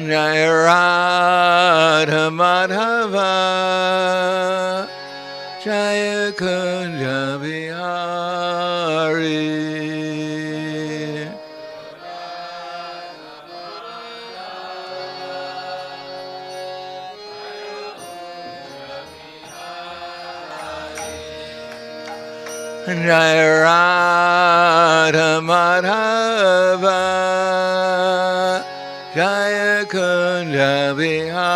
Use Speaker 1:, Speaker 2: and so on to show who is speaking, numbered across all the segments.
Speaker 1: Jai Radha Madhava Jaya Kunja Bihari Jai Radha Madhava Jaya Kunja Bihari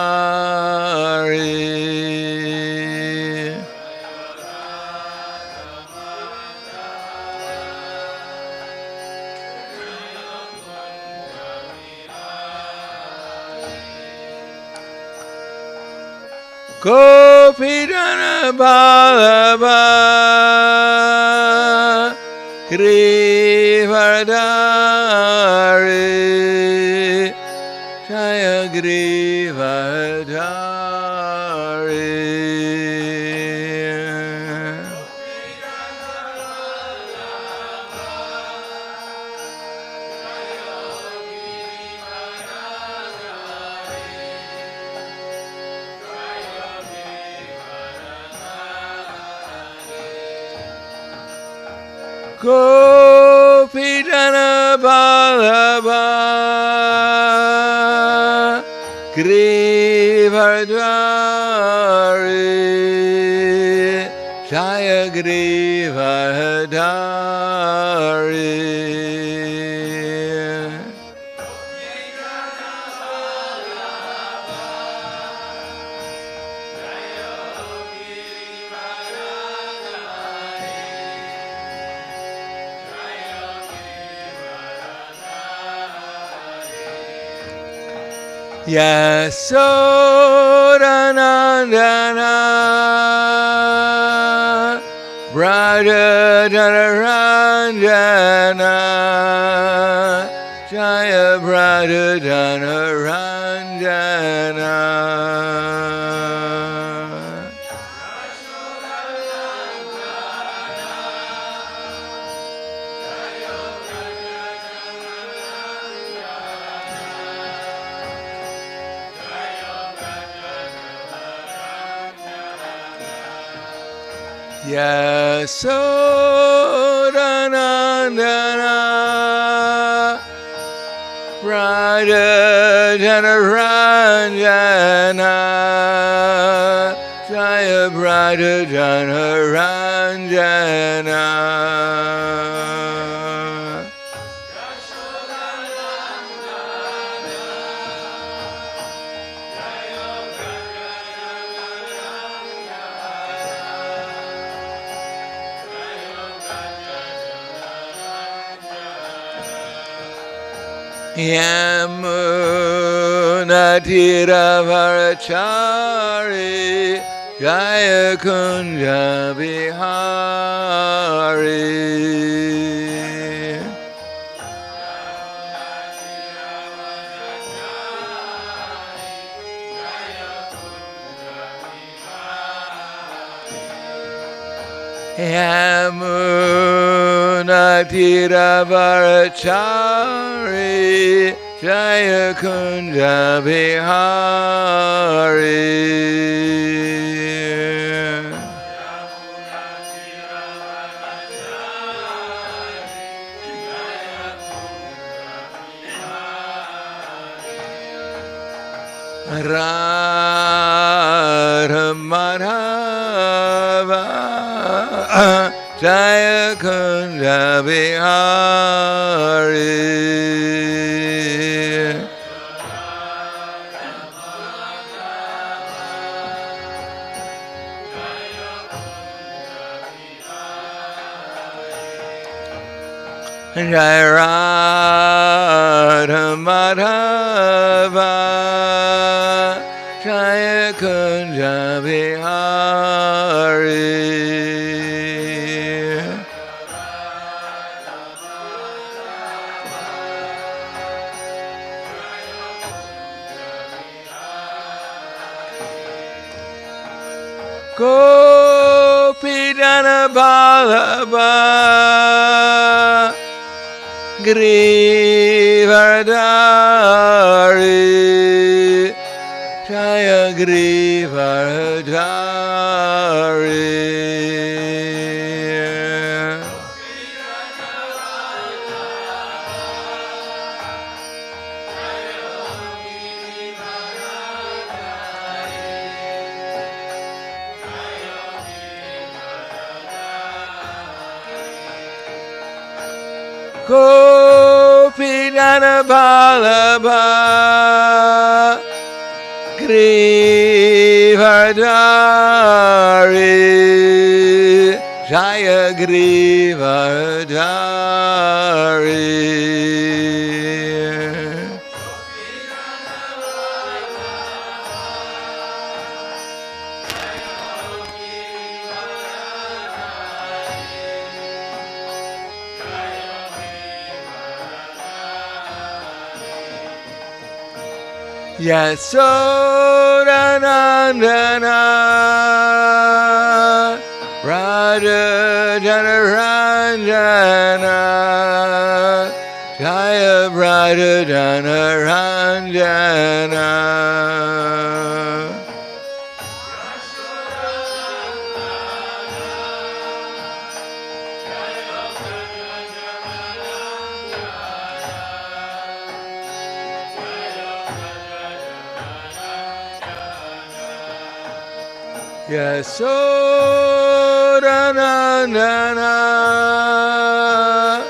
Speaker 1: Gopidana Balaba Grivadari Jaya Grivadari Gopidana Balaba Grivadari Jaya Grivadari Yasodanandana Braja Janaranjana Jaya Braja Janaranjana Yasodanandana Braja Janaranjana Jaya Braja Janaranjana Yamuna Tiravarachari Jaya Kunja Bihari Yamuna Tiravarachari Jaya Kunja Bihari Radha Madhava Jaya Kunja Bihari Jai Radha Madhava Jaya Kunja Bihari Gopidana Balaba Grivadari Gopinana Balaba Grivardari Jaya Grivardari Yasodanandana Radha Janaranjana Jaya Radha Janaranjana Yasodanandana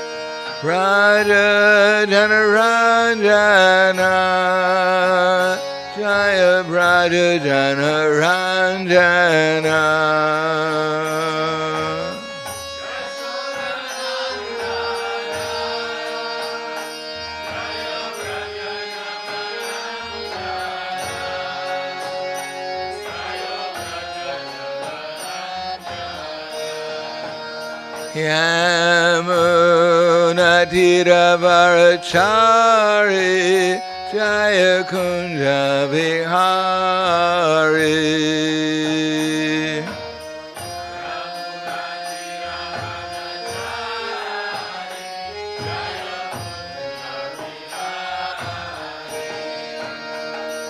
Speaker 1: Radha Janaranjana Jaya Radha Janaranjana Yamunatiravarachari Jaya Kunja Vihari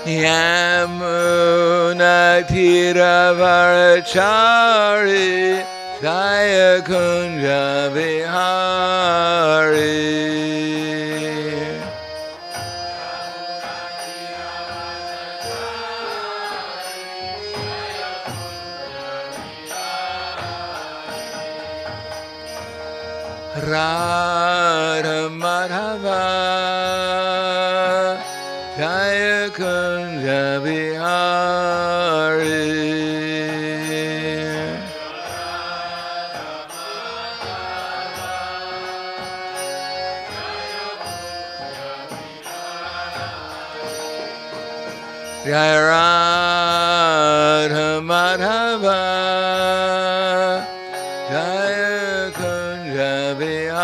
Speaker 1: Yamunatiravarachari Jaya Kunja Vihari Radha Madhava Jaya Kunja Vihari Jaya Radha Madhava Jaya Kunja Vihari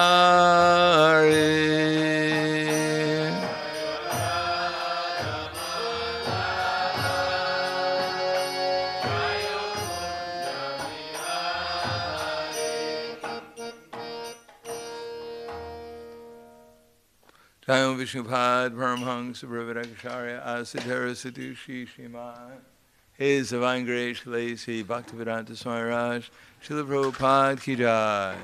Speaker 1: Jayam Vishnupad Paramhangsa Brahmadakacharya Asadhara Satushi Shima His Divine Grace Shalasi Bhaktivedanta Swami Raj Srila Prabhupada Ki Jai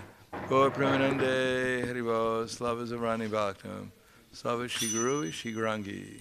Speaker 1: Gaur Premanande Haribo Slava Zavrani Bhaktam Slava Shri Guru Shri Gaurangi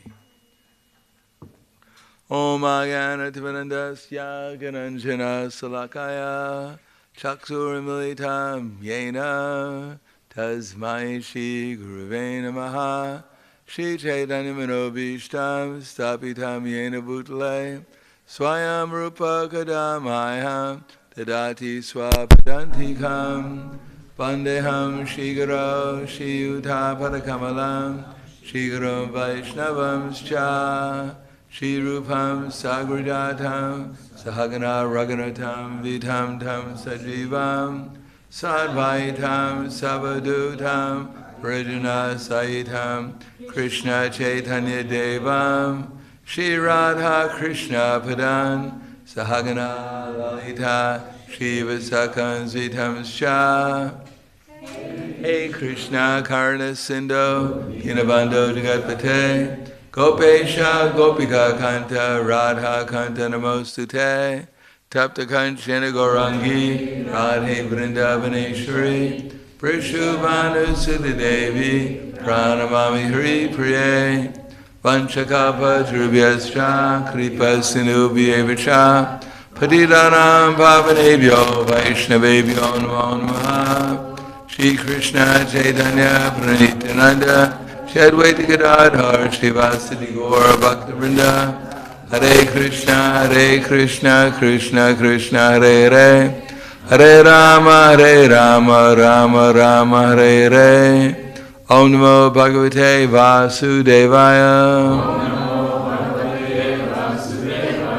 Speaker 1: Om Agana Tivanandasya Gananjana Salakaya Chaksurimilitam Yena Tasmai Shri Guruve Namaha Shri Chaitanya Manobhishtam Stapitam Yena Bhutale Swayam Rupa Kadamaya Tadati Swapadantikam Vandeham Shri Guru Shri Yuta Padakamalam Shri Guru Vaishnavam Scha Shri Rupam Sagrujatam Sahagana Raghunatam Vitam Tam Sajivam Sadvaitam Savadutam Vrajana Saitam Krishna Chaitanya Devam Shri Radha Krishna Padan Sahagana Lalita Shri Vasakan Zitam Sha Hey Krishna Karna Sindho Dinabando Jagatpate Gopesha Gopika Kanta Radha Kanta Namostute Tapta Kanchana Gaurangi Radhe Vrindavaneshwari Prishubhanu Siddhi Devi Pranamami Hari Priye Vanchakapa Drubhyascha Kripa Sinubhyevacha Patidanam Pavanebhyo Vaishnavebhyo Namo Namaha Shri Krishna Chaitanya Pranityananda Shadvaita Gadadhar Srivasadi Gaura Bhaktivinoda Hare Krishna, Krishna Krishna, Hare Hare, Hare Rama, Rama Rama, Hare Hare. Om Namo Bhagavate Vasudevaya.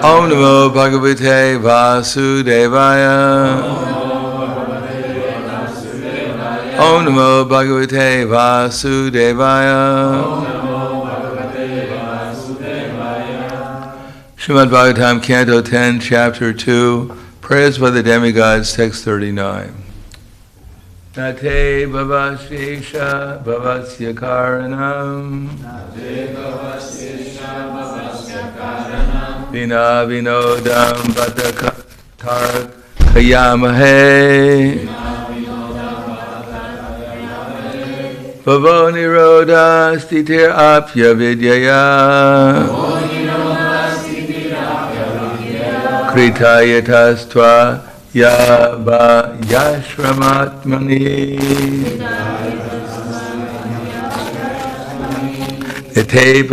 Speaker 1: Om Namo Bhagavate Vasudevaya. Om Namo Bhagavate Vasudevaya. Srimad Bhagavatam, Canto 10, Chapter 2, Prayers by the Demigods, Text 39. Nate bhavashesha bhavasya karanam Vina vinodam bhattarak kayamahe Bhavo nirodha stitir apya vidyaya Kritayatasva yava yashramatmani Ete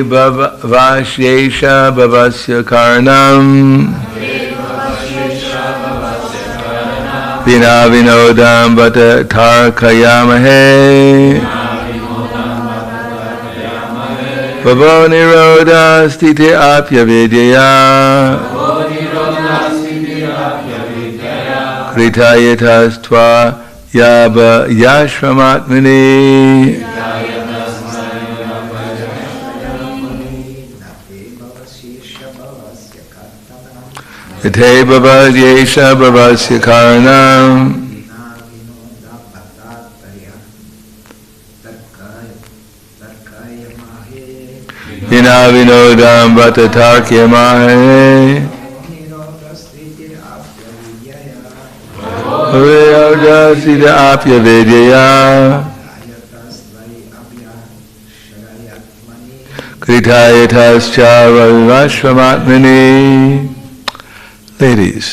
Speaker 1: bhavashesha bhavasya karanam Vina vinodam bhattarak kayamahe Bhavo nirodha stiti apya vidyaya Kritayatasva yava yashramatmani Ete bhavasyesha bhavasya karanam Vina vinodam bhattarak kayamahe Vidyaya Sida apya vidyaya Kritayatascha vashramatmani. Ladies.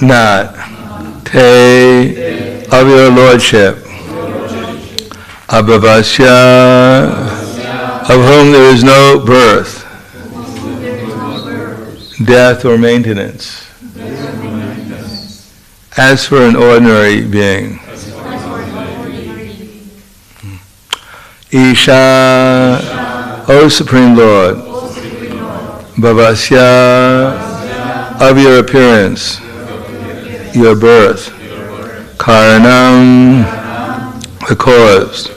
Speaker 1: Not te of your lordship, abhavasya, of whom there is no birth, death or maintenance, as for an ordinary being. Isha, O Supreme Lord, bhavasya, of your appearance, your birth, karanam, the cause,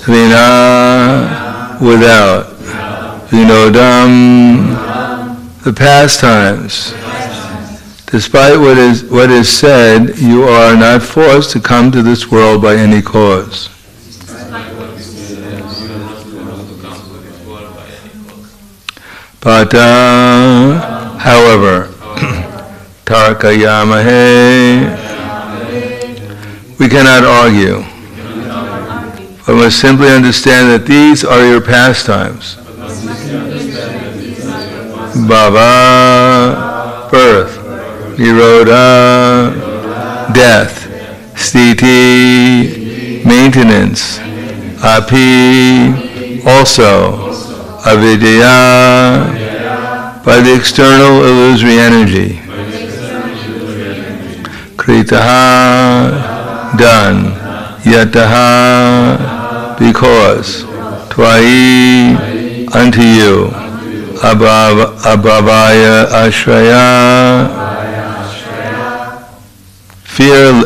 Speaker 1: vina, without, vinodam, the pastimes. Despite what is said, you are not forced to come to this world by any cause. But, however, Tarkayamahe, we cannot argue, but must simply understand that these are your pastimes. Bhava, birth, nirodha, death, sthiti, maintenance, api, also, avidya, by the external illusory energy. Kritaha, done. Yataha, because Twai, unto you, Abhavaya Ashraya,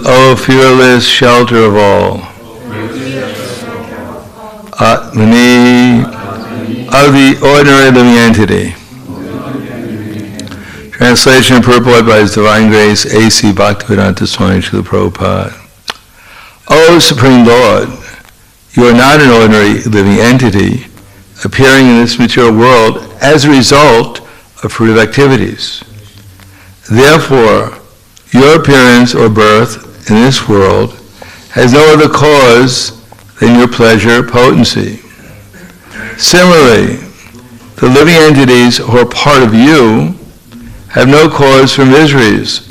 Speaker 1: O fearless shelter of all, Atmani, of the ordinary living entity. Translation and purport by His Divine Grace, A.C. Bhakti-Vedanta Swami Srila Prabhupada. O Supreme Lord, you are not an ordinary living entity appearing in this material world as a result of fruitive activities. Therefore, your appearance or birth in this world has no other cause than your pleasure potency. Similarly, the living entities who are part of you have no cause for miseries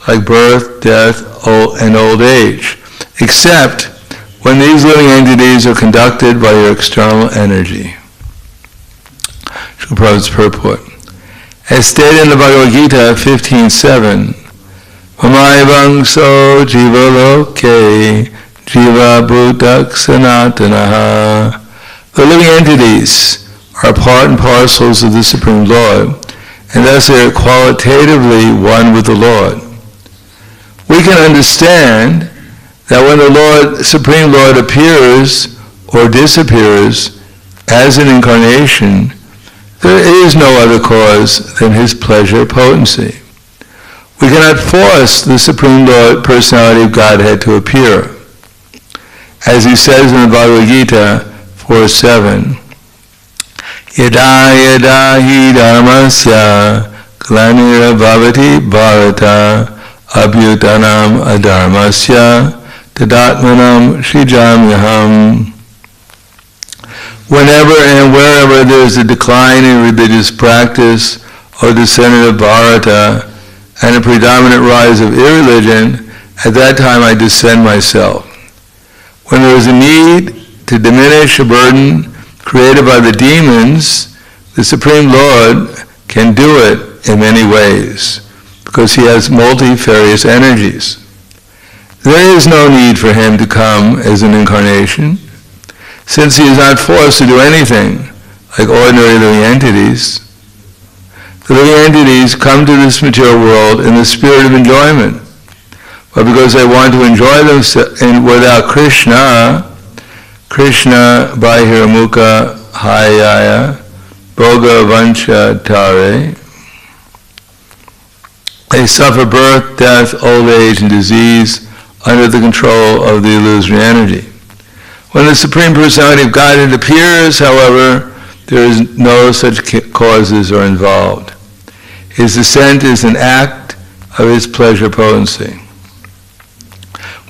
Speaker 1: like birth, death, and old age, except when these living entities are conducted by your external energy. Srila Prabhupada's purport. As stated in the Bhagavad Gita 15.7, Mamayavangso jiva loke jiva bhutak sanatanaha. The living entities are part and parcels of the Supreme Lord, and thus they are qualitatively one with the Lord. We can understand that when the Supreme Lord appears or disappears as an incarnation, there is no other cause than His pleasure potency. We cannot force the Supreme Lord, Personality of Godhead, to appear. As He says in the Bhagavad Gita 4.7, Yada yada hi dharmasya glanira bhavati bharata abhyutanam adharmasya tadatmanam shrijamyaham. Whenever and wherever there is a decline in religious practice or descent of Bharata and a predominant rise of irreligion, at that time I descend myself. When there is a need to diminish a burden created by the demons, the Supreme Lord can do it in many ways, because He has multifarious energies. There is no need for Him to come as an incarnation, since He is not forced to do anything like ordinary living entities. The living entities come to this material world in the spirit of enjoyment, but because they want to enjoy themselves without Krishna, Krishna Bahiramuka Hayaya Boga Vancha Tare, they suffer birth, death, old age, and disease under the control of the illusory energy. When the Supreme Personality of Godhead appears, however, there is no such causes are involved. His descent is an act of His pleasure potency.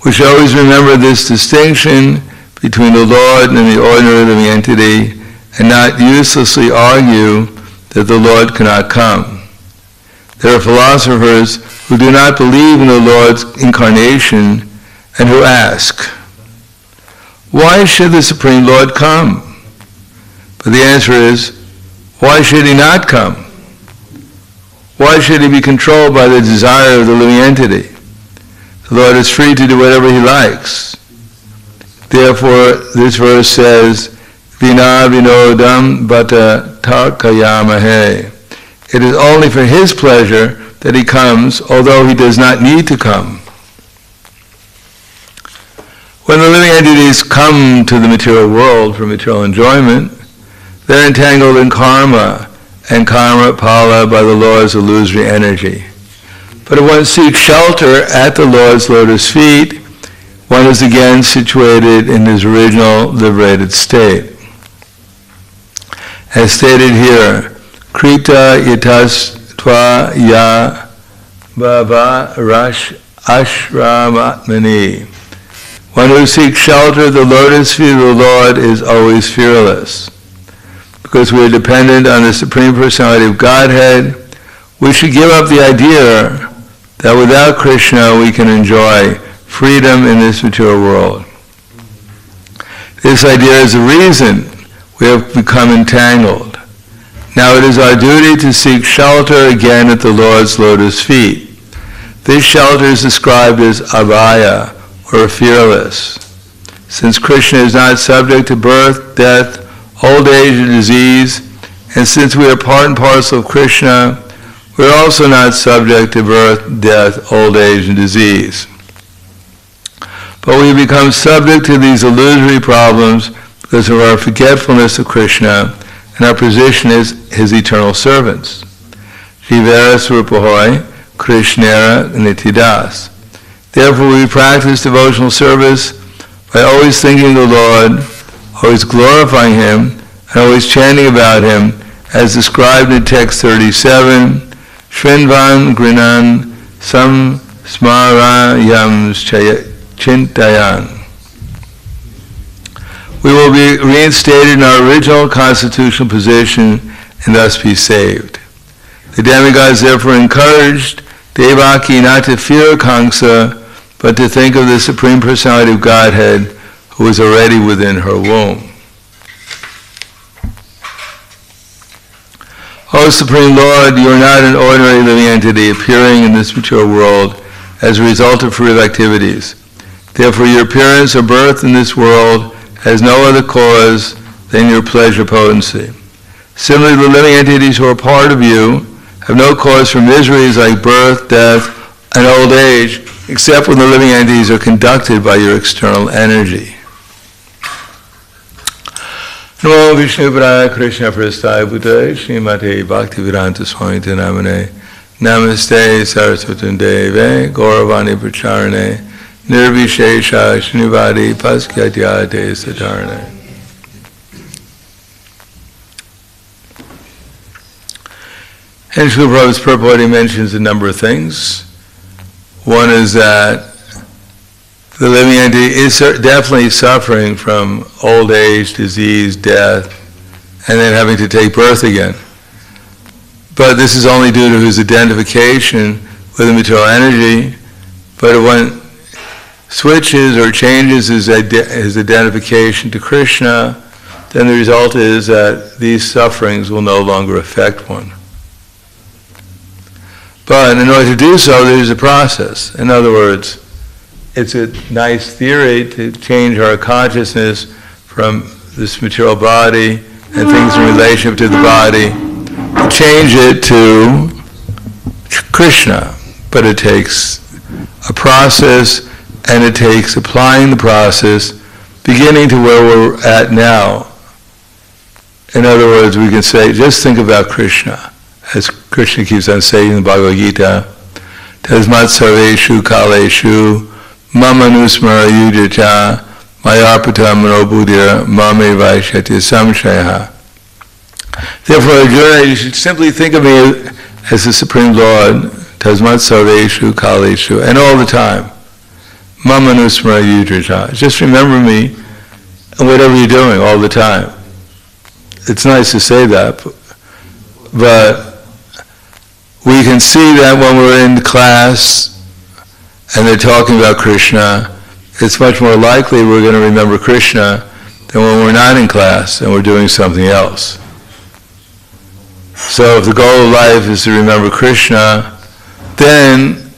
Speaker 1: We should always remember this distinction between the Lord and the ordinary living entity, and not uselessly argue that the Lord cannot come. There are philosophers who do not believe in the Lord's incarnation and who ask, why should the Supreme Lord come? But the answer is, why should He not come? Why should He be controlled by the desire of the living entity? The Lord is free to do whatever He likes. Therefore, this verse says, Vina vinodam bata tarkayamahe. It is only for His pleasure that He comes, although He does not need to come. When the living entities come to the material world for material enjoyment, they're entangled in karma and karma pala by the Lord's illusory energy. But if one seeks shelter at the Lord's lotus feet, one is again situated in his original liberated state. As stated here, Krita yatas tva ya bhava rash ashramatmani. One who seeks shelter at the lotus feet of the Lord is always fearless. Because we are dependent on the Supreme Personality of Godhead, we should give up the idea that without Krishna we can enjoy freedom in this material world. This idea is the reason we have become entangled. Now it is our duty to seek shelter again at the Lord's lotus feet. This shelter is described as abhaya, or fearless. since Krishna is not subject to birth, death, old age, and disease, and since we are part and parcel of Krishna, we are also not subject to birth, death, old age, and disease. But we become subject to these illusory problems because of our forgetfulness of Krishna and our position as his eternal servants. Jivera Swarupahoy, Krishnera Nitidas. Therefore we practice devotional service by always thinking of the Lord, always glorifying Him, and always chanting about Him, as described in text 37, Shrinvan Grinan Sam Smarayam Chintayan. We will be reinstated in our original constitutional position and thus be saved. The demigods therefore encouraged Devaki not to fear Kamsa, but to think of the Supreme Personality of Godhead who was already within her womb. O Supreme Lord, you are not an ordinary living entity appearing in this material world as a result of fruitive activities. Therefore your appearance or birth in this world has no other cause than your pleasure potency. Similarly, the living entities who are part of you have no cause for miseries like birth, death, and old age, except when the living entities are conducted by your external energy. Namo Vishnu Praya Krishna Prasthaya Bhutaya Srimate Bhaktivedanta Swami Namane Namaste Saraswati Deve Gauravani Pracharane Nirvishesha Shnivadi Paskyatyate Satarane. And Srila Prabhupada's purport, he mentions a number of things. One is that the living entity is definitely suffering from old age, disease, death, and then having to take birth again. But this is only due to his identification with the material energy. But when switches or changes his identification to Krishna, then the result is that these sufferings will no longer affect one. But in order to do so, there's a process. In other words, it's a nice theory to change our consciousness from this material body and things in relationship to the body, to change it to Krishna. But it takes a process, and it takes applying the process, beginning to where we're at now. In other words, we can say, just think about Krishna. As Krishna keeps on saying in the Bhagavad Gita, Tasmat sarveshu kaleshu mama nusmara yujacha mayarpata manobuddhira mame vaishyati samshaya. Therefore, Arjuna, you should simply think of me as the Supreme Lord, Tasmat sarveshu kaleshu, and all the time. Mama nusmara yujacha. Just remember me and whatever you're doing all the time. It's nice to say that, but we can see that when we're in class and they're talking about Krishna, it's much more likely we're going to remember Krishna than when we're not in class and we're doing something else. So if the goal of life is to remember Krishna, then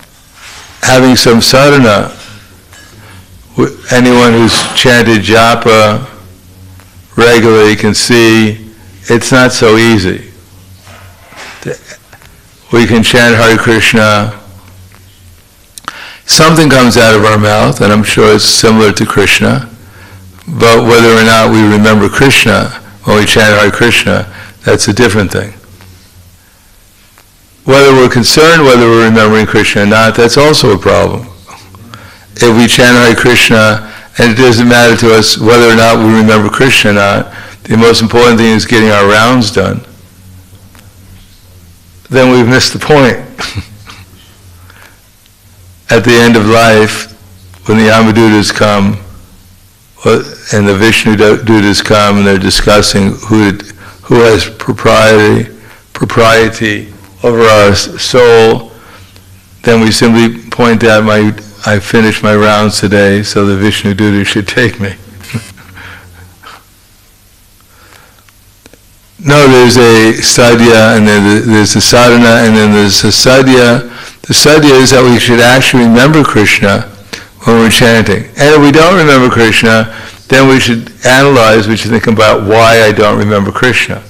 Speaker 1: having some sadhana, anyone who's chanted japa regularly can see it's not so easy. We can chant Hare Krishna. Something comes out of our mouth, and I'm sure it's similar to Krishna. But whether or not we remember Krishna when we chant Hare Krishna, that's a different thing. Whether we're concerned whether we're remembering Krishna or not, that's also a problem. If we chant Hare Krishna, and it doesn't matter to us whether or not we remember Krishna or not, the most important thing is getting our rounds done, then we've missed the point. At the end of life, when the Yamadutas come, and the Vishnu Dutas come, and they're discussing who has propriety over our soul, then we simply point out, I finished my rounds today, so the Vishnu Duta should take me. No, there's a sadhya, and then there's a sadhana, and then there's a sadhya. The sadhya is that we should actually remember Krishna when we're chanting. And if we don't remember Krishna, then we should analyze, we should think about why I don't remember Krishna.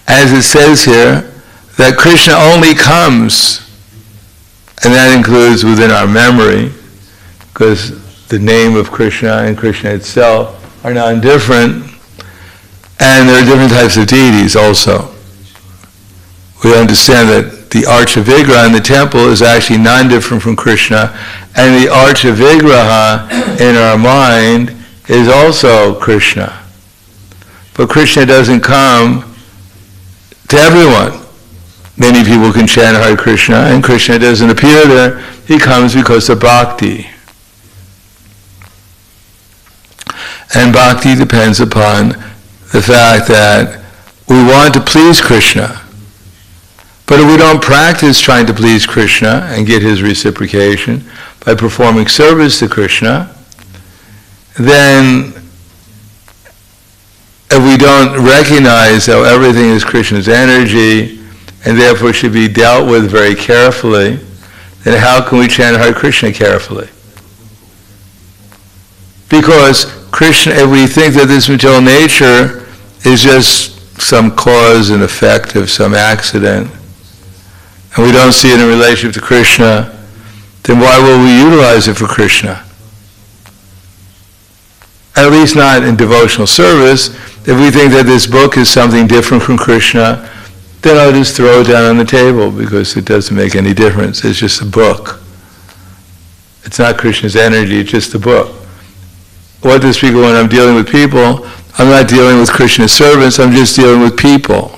Speaker 1: As it says here, that Krishna only comes, and that includes within our memory, because the name of Krishna and Krishna itself are non-different, and there are different types of deities also. We understand that the Archa Vigraha in the temple is actually non-different from Krishna, and the Archa Vigraha in our mind is also Krishna. But Krishna doesn't come to everyone. Many people can chant Hare Krishna, and Krishna doesn't appear there. He comes because of bhakti. And bhakti depends upon the fact that we want to please Krishna. But if we don't practice trying to please Krishna and get his reciprocation by performing service to Krishna, then if we don't recognize how everything is Krishna's energy and therefore should be dealt with very carefully, then how can we chant Hare Krishna carefully? Because Krishna, if we think that this material nature is just some cause and effect of some accident, and we don't see it in relationship to Krishna, then why will we utilize it for Krishna? At least not in devotional service. If we think that this book is something different from Krishna, then I'll just throw it down on the table because it doesn't make any difference. It's just a book. It's not Krishna's energy, it's just a book. What does people, when I'm dealing with people, I'm not dealing with Krishna's servants, I'm just dealing with people.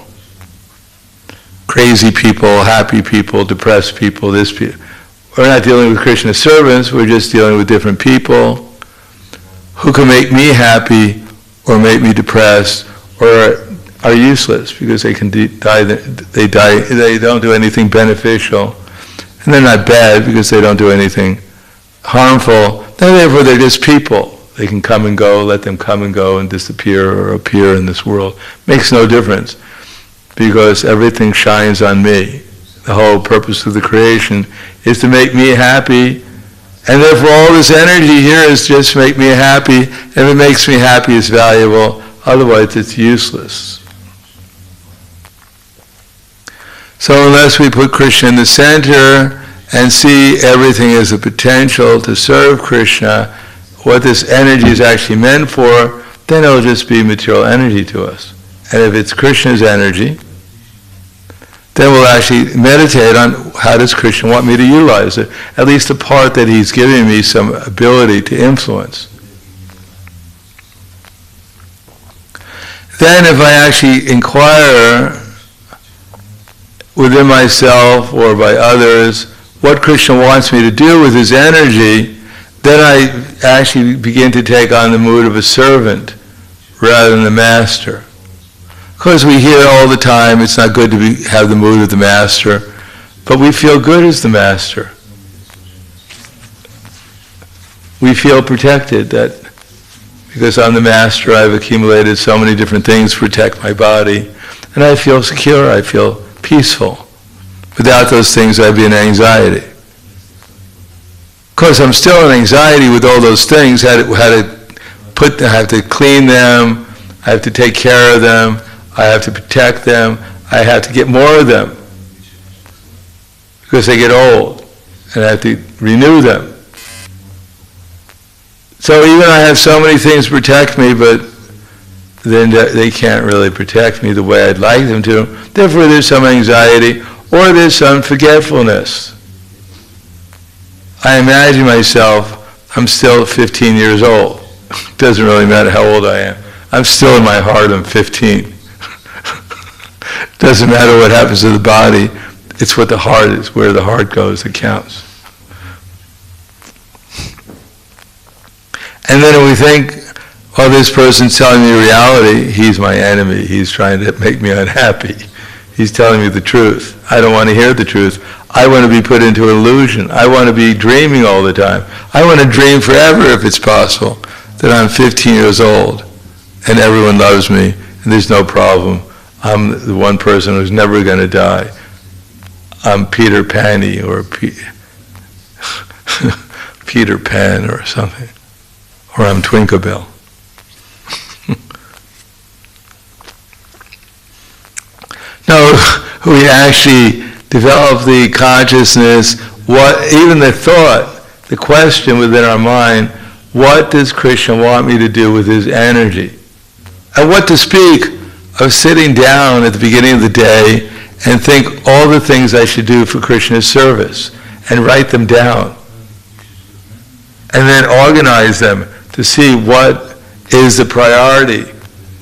Speaker 1: Crazy people, happy people, depressed people, this people. We're not dealing with Krishna's servants, we're just dealing with different people who can make me happy or make me depressed or are useless because they can die, they don't do anything beneficial. And they're not bad because they don't do anything harmful. And therefore they're just people. They can come and go, let them come and go and disappear or appear in this world. Makes no difference because everything shines on me. The whole purpose of the creation is to make me happy, and therefore all this energy here is just to make me happy. If it makes me happy, it's valuable. Otherwise, it's useless. So unless we put Krishna in the center and see everything as a potential to serve Krishna, what this energy is actually meant for, then it'll just be material energy to us. And if it's Krishna's energy, then we'll actually meditate on how does Krishna want me to utilize it, at least the part that he's giving me some ability to influence. Then if I actually inquire within myself or by others what Krishna wants me to do with his energy, then I actually begin to take on the mood of a servant rather than the master. Because we hear all the time, it's not good to have the mood of the master, but we feel good as the master. We feel protected that because I'm the master, I've accumulated so many different things to protect my body, and I feel secure, I feel peaceful. Without those things, I'd be in anxiety. Because I'm still in anxiety with all those things, I have to clean them, I have to take care of them, I have to protect them, I have to get more of them because they get old and I have to renew them. So even I have so many things to protect me, but then they can't really protect me the way I'd like them to. Therefore there's some anxiety or there's some forgetfulness. I imagine myself, I'm still 15 years old. It doesn't really matter how old I am. I'm still in my heart, I'm 15. Doesn't matter what happens to the body, it's what the heart is, where the heart goes that counts. And then if we think, oh, this person's telling me reality, he's my enemy, he's trying to make me unhappy. He's telling me the truth. I don't want to hear the truth. I want to be put into an illusion. I want to be dreaming all the time. I want to dream forever if it's possible, that I'm 15 years old and everyone loves me and there's no problem. I'm the one person who's never going to die. I'm Peter Panny or Peter Pan or something. Or I'm Tinkerbell. No, we actually develop the consciousness, even the thought, the question within our mind, what does Krishna want me to do with his energy? And what to speak of sitting down at the beginning of the day and think all the things I should do for Krishna's service and write them down. And then organize them to see what is the priority.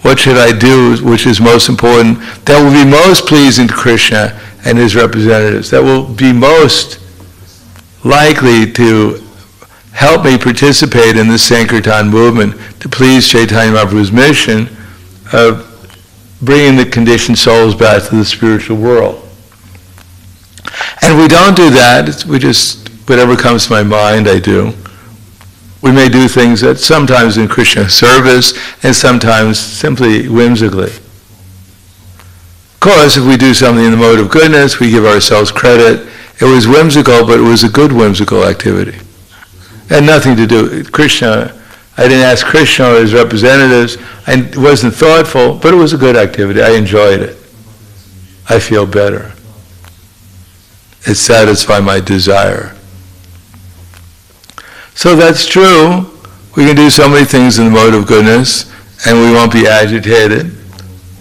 Speaker 1: What should I do which is most important, that will be most pleasing to Krishna and his representatives, that will be most likely to help me participate in the Sankirtan movement to please Chaitanya Mahaprabhu's mission of bringing the conditioned souls back to the spiritual world. And we don't do that, we just, whatever comes to my mind, I do. We may do things that sometimes in Krishna service and sometimes simply whimsically. Of course, if we do something in the mode of goodness, we give ourselves credit. It was whimsical, but it was a good whimsical activity. It had nothing to do with Krishna. I didn't ask Krishna or his representatives. It wasn't thoughtful, but it was a good activity. I enjoyed it. I feel better. It satisfied my desire. So that's true. We can do so many things in the mode of goodness and we won't be agitated.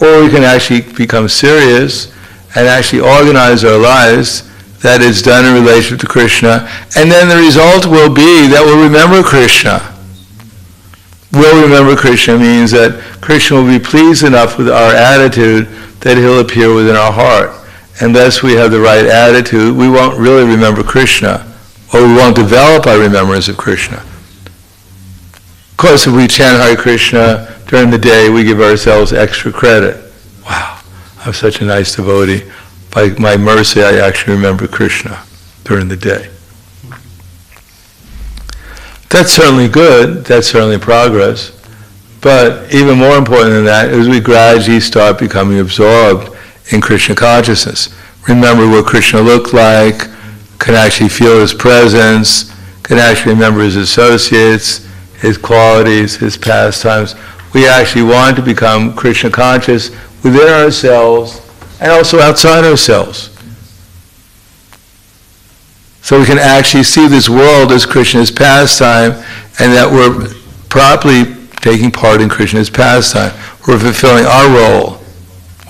Speaker 1: Or we can actually become serious and actually organize our lives that it's done in relation to Krishna. And then the result will be that we'll remember Krishna. We'll remember Krishna means that Krishna will be pleased enough with our attitude that he'll appear within our heart. Unless we have the right attitude, we won't really remember Krishna. Or we won't develop our remembrance of Krishna. Of course, if we chant Hare Krishna during the day, we give ourselves extra credit. Wow, I'm such a nice devotee. By my mercy, I actually remember Krishna during the day. That's certainly good, that's certainly progress. But even more important than that is we gradually start becoming absorbed in Krishna consciousness. Remember what Krishna looked like, can actually feel his presence, can actually remember his associates, his qualities, his pastimes. We actually want to become Krishna conscious within ourselves and also outside ourselves. So we can actually see this world as Krishna's pastime and that we're properly taking part in Krishna's pastime. We're fulfilling our role.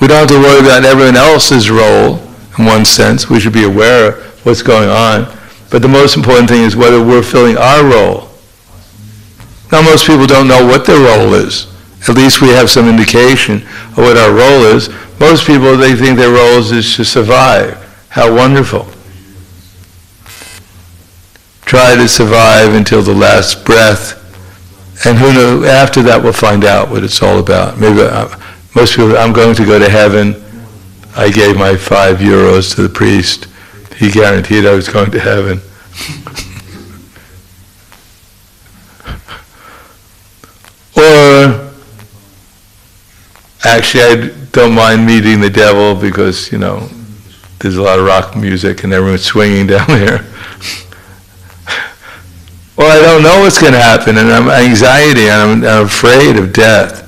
Speaker 1: We don't have to worry about everyone else's role in one sense. We should be aware of what's going on. But the most important thing is whether we're filling our role. Now most people don't know what their role is. At least we have some indication of what our role is. Most people, they think their role is to survive. How wonderful. Try to survive until the last breath. And who knows, after that we'll find out what it's all about. Maybe most people, I'm going to go to heaven. I gave my €5 to the priest. He guaranteed I was going to heaven. Or, actually I don't mind meeting the devil because, there's a lot of rock music and everyone's swinging down there. Or I don't know what's going to happen and I'm anxiety and I'm afraid of death.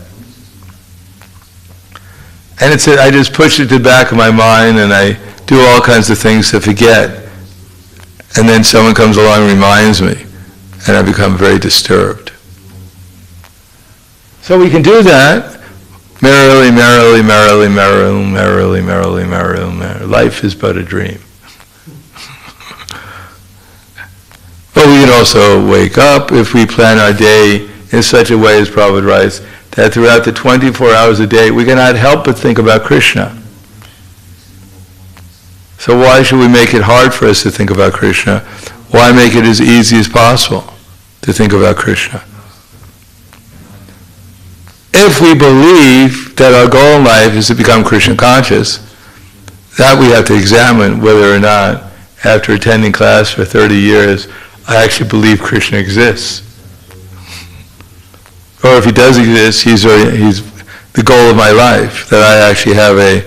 Speaker 1: And I just push it to the back of my mind and I do all kinds of things to forget. And then someone comes along and reminds me, and I become very disturbed. So we can do that. Merrily, merrily, merrily, merrily, merrily, merrily, merrily, merrily. Life is but a dream. But we can also wake up if we plan our day in such a way, as Prabhupada writes, that throughout the 24 hours a day, we cannot help but think about Krishna. So why should we make it hard for us to think about Krishna? Why make it as easy as possible to think about Krishna? If we believe that our goal in life is to become Krishna conscious, that we have to examine whether or not, after attending class for 30 years, I actually believe Krishna exists. Or if he does exist, he's the goal of my life, that I actually have a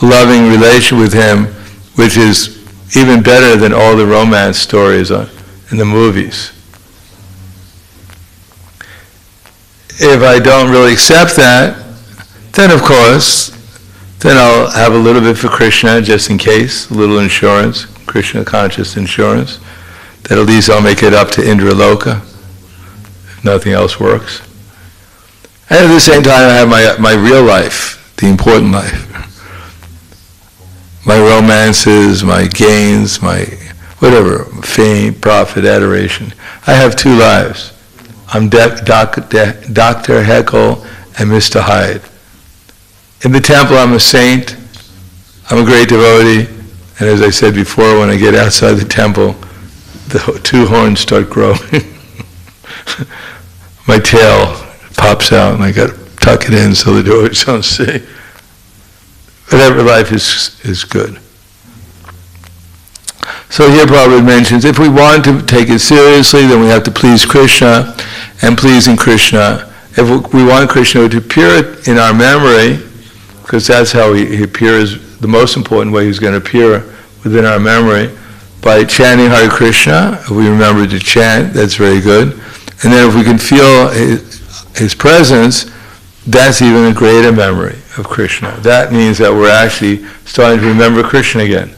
Speaker 1: loving relation with him, which is even better than all the romance stories. in the movies. If I don't really accept that, then of course, then I'll have a little bit for Krishna just in case, a little insurance, Krishna conscious insurance, that at least I'll make it up to Indraloka if nothing else works. And at the same time I have my real life, the important life. My romances, my gains, my whatever, fame, profit, adoration. I have two lives. I'm Dr. Heckle and Mr. Hyde. In the temple, I'm a saint. I'm a great devotee. And as I said before, when I get outside the temple, the two horns start growing. My tail pops out, and I got to tuck it in so the devotees don't see. Whatever life is good. So here Prabhupada mentions, if we want to take it seriously, then we have to please Krishna, and pleasing Krishna. If we want Krishna to appear in our memory, because that's how he appears, the most important way he's going to appear within our memory, by chanting Hare Krishna. If we remember to chant, that's very good. And then if we can feel his presence, that's even a greater memory of Krishna. That means that we're actually starting to remember Krishna again.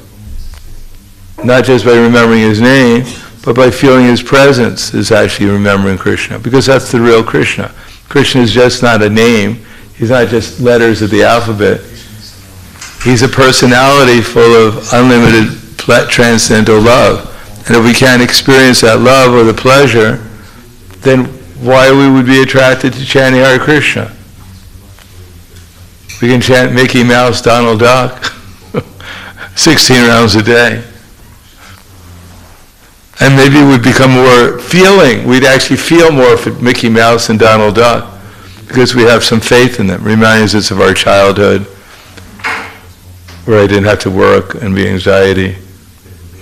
Speaker 1: Not just by remembering his name, but by feeling his presence is actually remembering Krishna, because that's the real Krishna. Krishna is just not a name. He's not just letters of the alphabet. He's a personality full of unlimited transcendental love. And if we can't experience that love or the pleasure, then why we would be attracted to chanting Hare Krishna? We can chant Mickey Mouse, Donald Duck, 16 rounds a day. And maybe we'd become more feeling, we'd actually feel more for Mickey Mouse and Donald Duck, because we have some faith in them. Reminds us of our childhood, where I didn't have to work and be anxiety.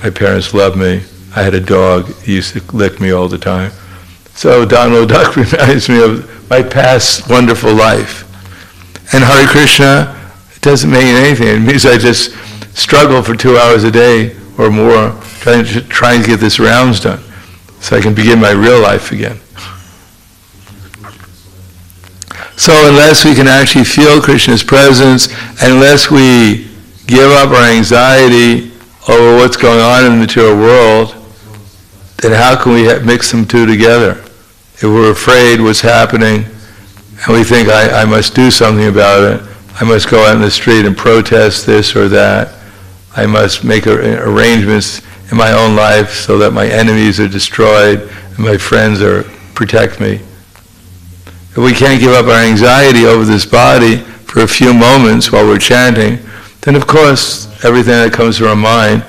Speaker 1: My parents loved me. I had a dog, he used to lick me all the time. So Donald Duck reminds me of my past wonderful life. And Hare Krishna doesn't mean anything. It means I just struggle for 2 hours a day or more trying to get this rounds done so I can begin my real life again. So unless we can actually feel Krishna's presence, and unless we give up our anxiety over what's going on in the material world, then how can we mix them two together? If we're afraid what's happening, and we think, I must do something about it, I must go out in the street and protest this or that, I must make arrangements in my own life so that my enemies are destroyed and my friends protect me. If we can't give up our anxiety over this body for a few moments while we're chanting, then of course everything that comes to our mind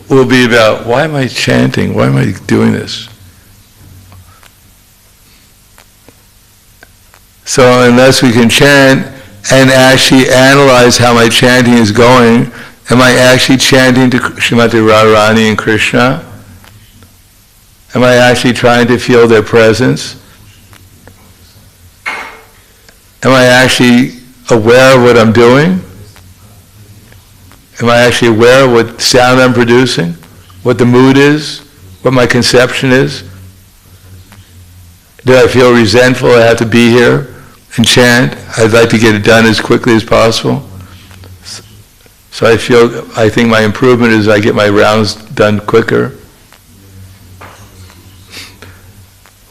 Speaker 1: will be about, why am I chanting? Why am I doing this? So unless we can chant and actually analyze how my chanting is going, am I actually chanting to Srimati Radharani and Krishna? Am I actually trying to feel their presence? Am I actually aware of what I'm doing? Am I actually aware of what sound I'm producing? What the mood is? What my conception is? Do I feel resentful I have to be here and chant? I'd like to get it done as quickly as possible. So I think my improvement is I get my rounds done quicker.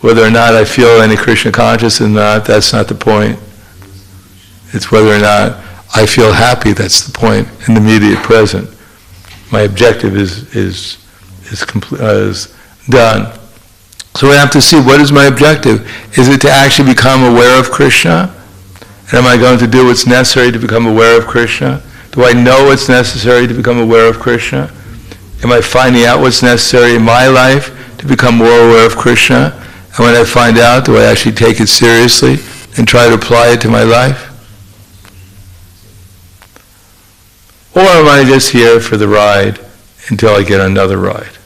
Speaker 1: Whether or not I feel any Krishna consciousness or not, that's not the point. It's whether or not I feel happy, that's the point, in the immediate present. My objective is done. So we have to see, what is my objective? Is it to actually become aware of Krishna? And am I going to do what's necessary to become aware of Krishna? Do I know what's necessary to become aware of Krishna? Am I finding out what's necessary in my life to become more aware of Krishna? And when I find out, do I actually take it seriously and try to apply it to my life? Or am I just here for the ride until I get another ride?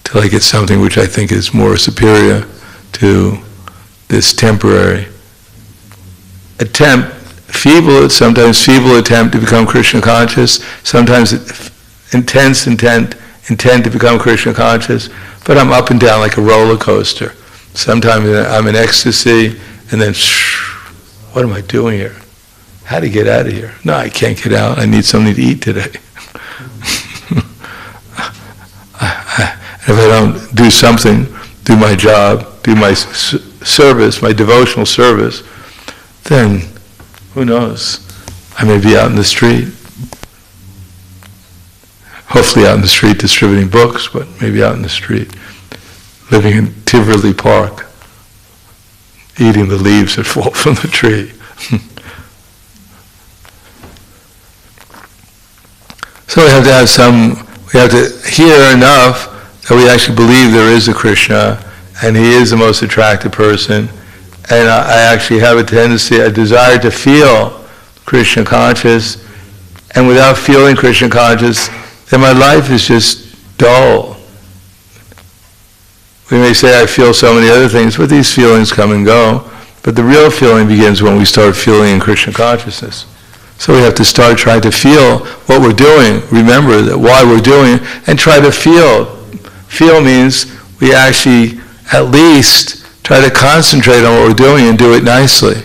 Speaker 1: Till I get something which I think is more superior to this temporary attempt, sometimes feeble attempt to become Krishna conscious, sometimes intense intent intend to become Krishna conscious, but I'm up and down like a roller coaster. Sometimes I'm in ecstasy, and then, what am I doing here? How to get out of here? No, I can't get out. I need something to eat today. If I don't do something, do my job, do my service, my devotional service, then who knows? I may be out in the street. Hopefully out in the street distributing books, but maybe out in the street, living in Tivoli Park, eating the leaves that fall from the tree. So we have to hear enough that we actually believe there is a Krishna, and he is the most attractive person, and I actually have a tendency, a desire to feel Krishna conscious, and without feeling Krishna conscious, then my life is just dull. We may say I feel so many other things, but these feelings come and go. But the real feeling begins when we start feeling in Krishna consciousness. So we have to start trying to feel what we're doing, remember that why we're doing it, and try to feel. Feel means we actually at least try to concentrate on what we're doing and do it nicely.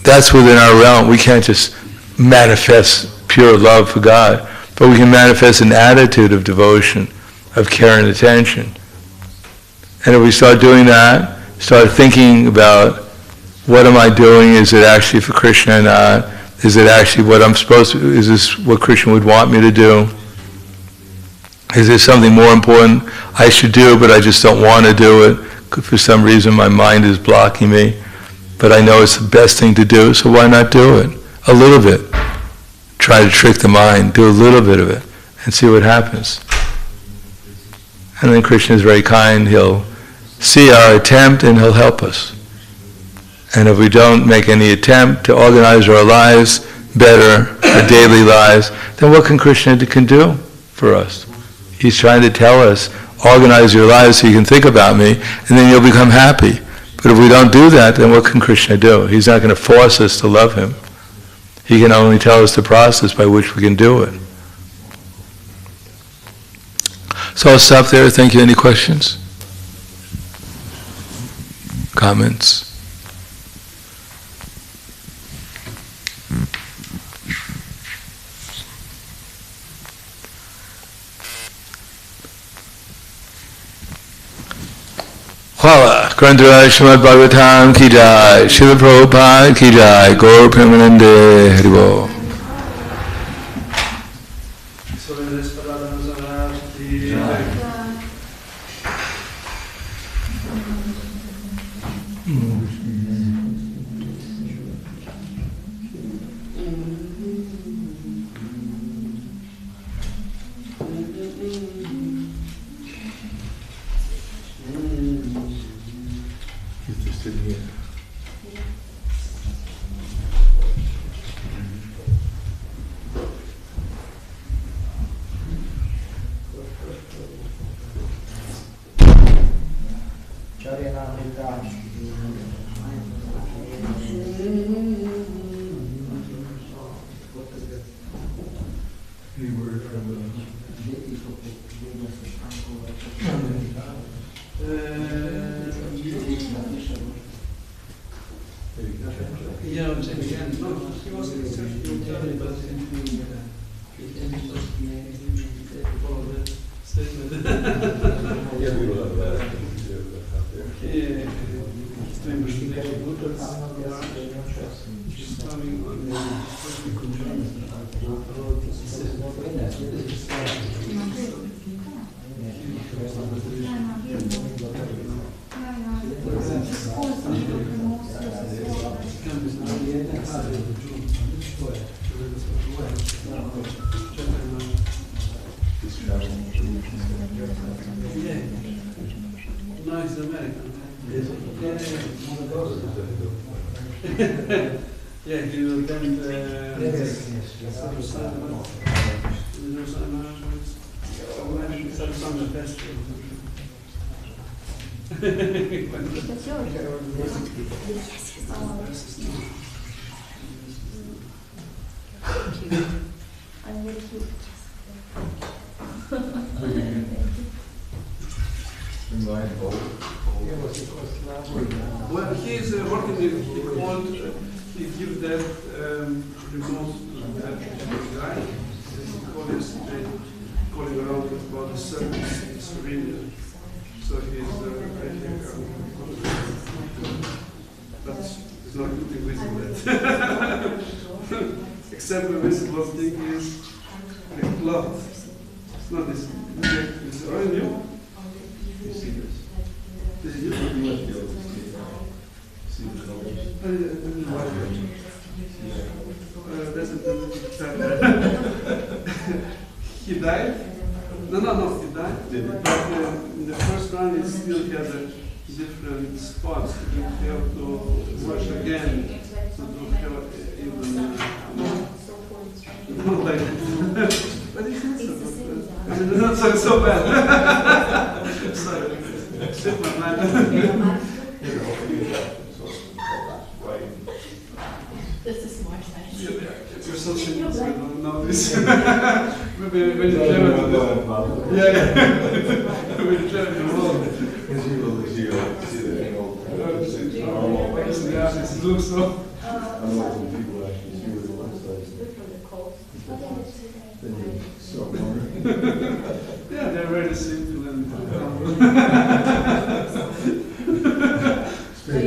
Speaker 1: That's within our realm. We can't just manifest pure love for God, but we can manifest an attitude of devotion, of care and attention. And if we start doing that, start thinking about what am I doing? Is it actually for Krishna or not? Is it actually what I'm supposed to do? Is this what Krishna would want me to do? Is there something more important I should do, but I just don't want to do it? For some reason my mind is blocking me, but I know it's the best thing to do, so why not do it? A little bit. Try to trick the mind, do a little bit of it, and see what happens. And then Krishna is very kind, he'll see our attempt and he'll help us. And if we don't make any attempt to organize our lives better, our daily lives, then what can Krishna do for us? He's trying to tell us, organize your lives so you can think about me, and then you'll become happy. But if we don't do that, then what can Krishna do? He's not going to force us to love him. He can only tell us the process by which we can do it. So I'll stop there. Thank you. Any questions? Comments? Hvala, Grandra Srimad Bhagavatam ki jai, Srila Prabhupada ki jai, Gaur Premanande Haribo.
Speaker 2: Yeah, he will attend some festival.
Speaker 3: I'm very cute.
Speaker 2: Well, he is working with, he gives that remote to that guy. He calling around about the service in Slovenia. So he's but it's not good to visit that. Except the visit one thing is the cloth. It's not this. It's all new. This is new. He died? No, he died. But the first one, he still had different spots. You have to wash again to have even not like but it's not so bad. Sorry. Slip my mind.
Speaker 3: This is more nice.
Speaker 2: You're so serious, I don't know this. Maybe when you travel to the yeah. When you travel to the world. It looks so. Yeah, they're very simple and
Speaker 4: They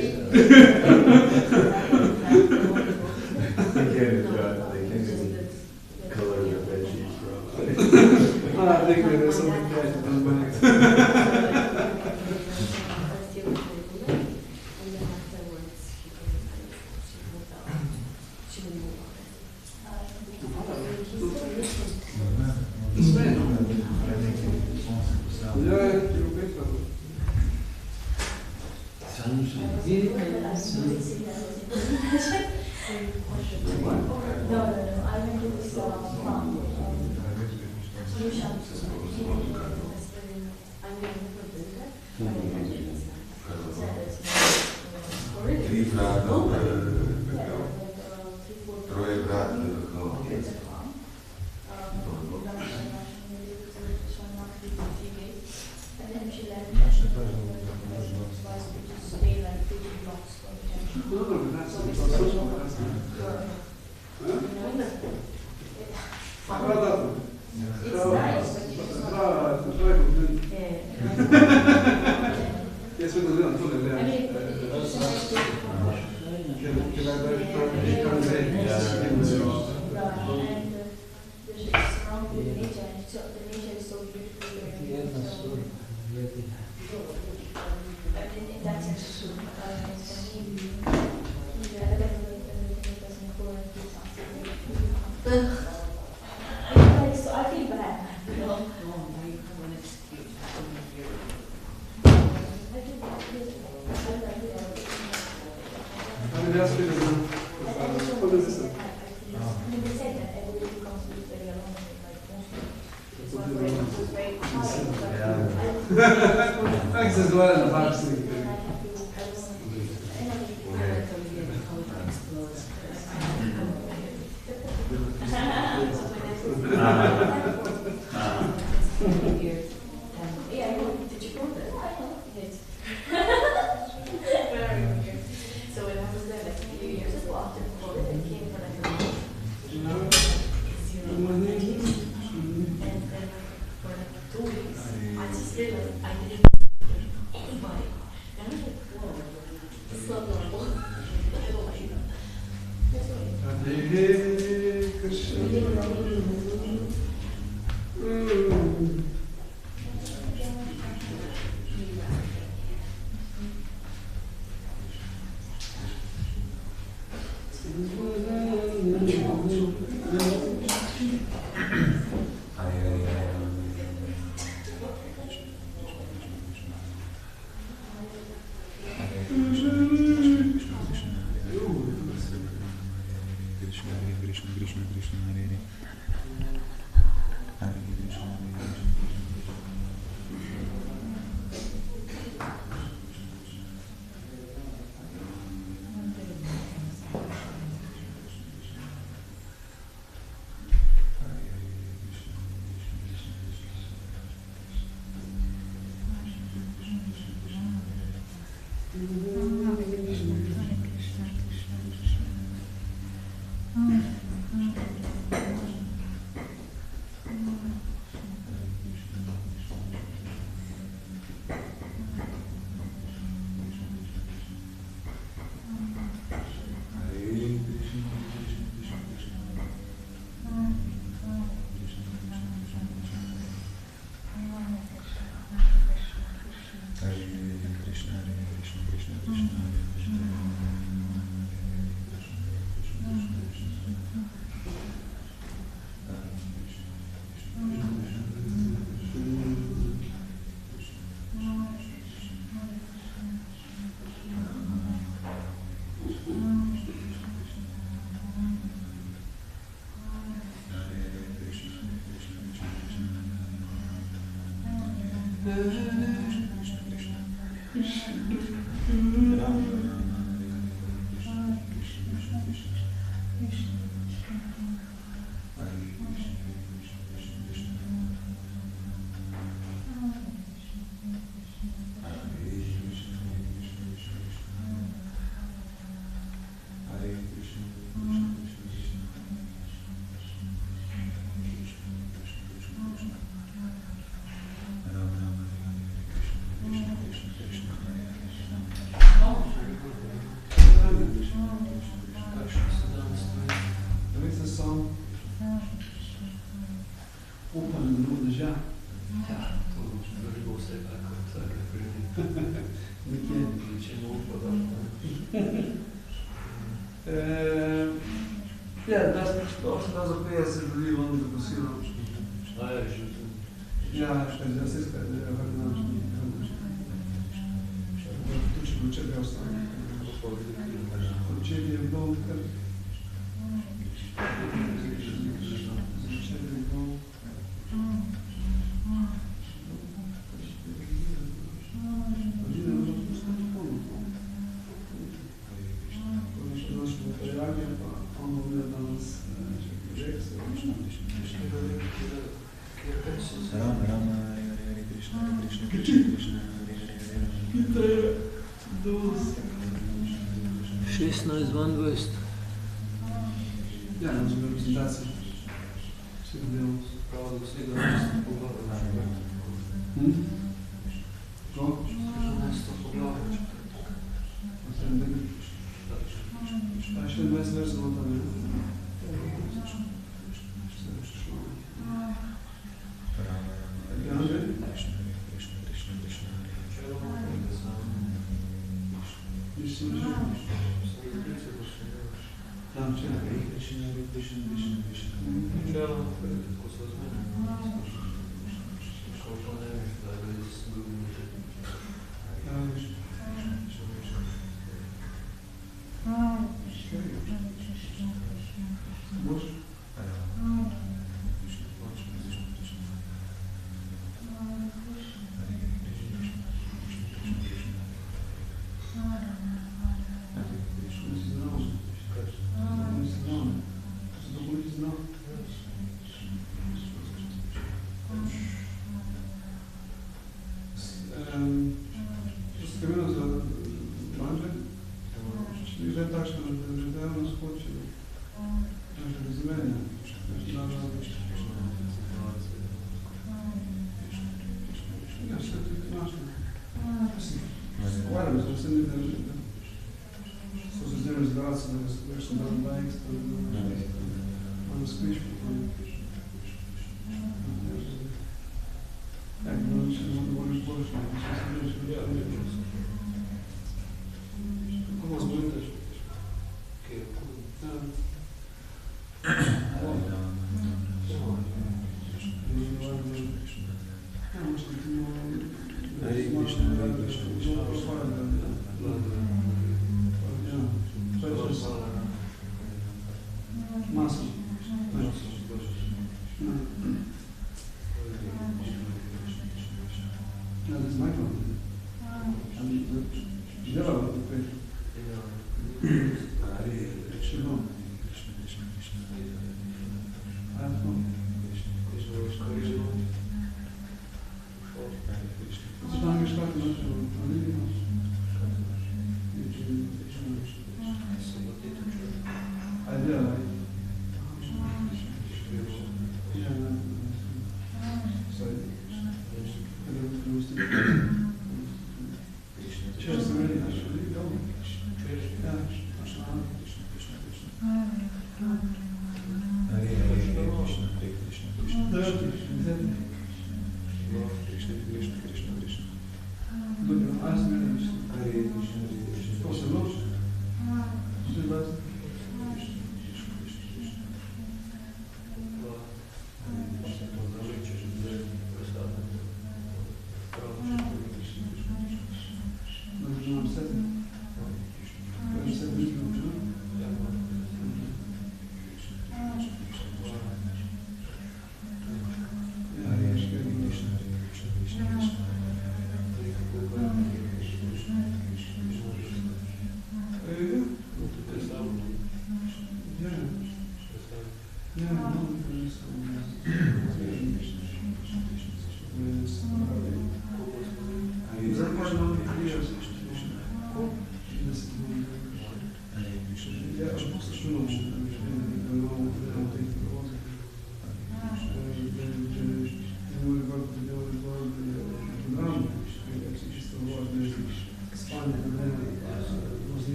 Speaker 4: can't even color their veggies, bro.
Speaker 2: I think there's something there to do with it. Thanks as well in the boxing. Ja, da za 50 ljudi vam zaprosilo. Ja, zdaj se izgleda, da je vrnačni. Tu če bo čebe ostane. Čebe je bilo, kar... Čebe je bilo...
Speaker 4: Hare-rama, hare-krishna, hare-krishna, hare-rama.
Speaker 5: 16:22.
Speaker 2: Ja, nam smo reprezentacije. Vsi delamo.
Speaker 5: Prav do vsega poglavja.
Speaker 2: Ko?
Speaker 5: 16 poglavja.
Speaker 2: A še 20 več samo tam,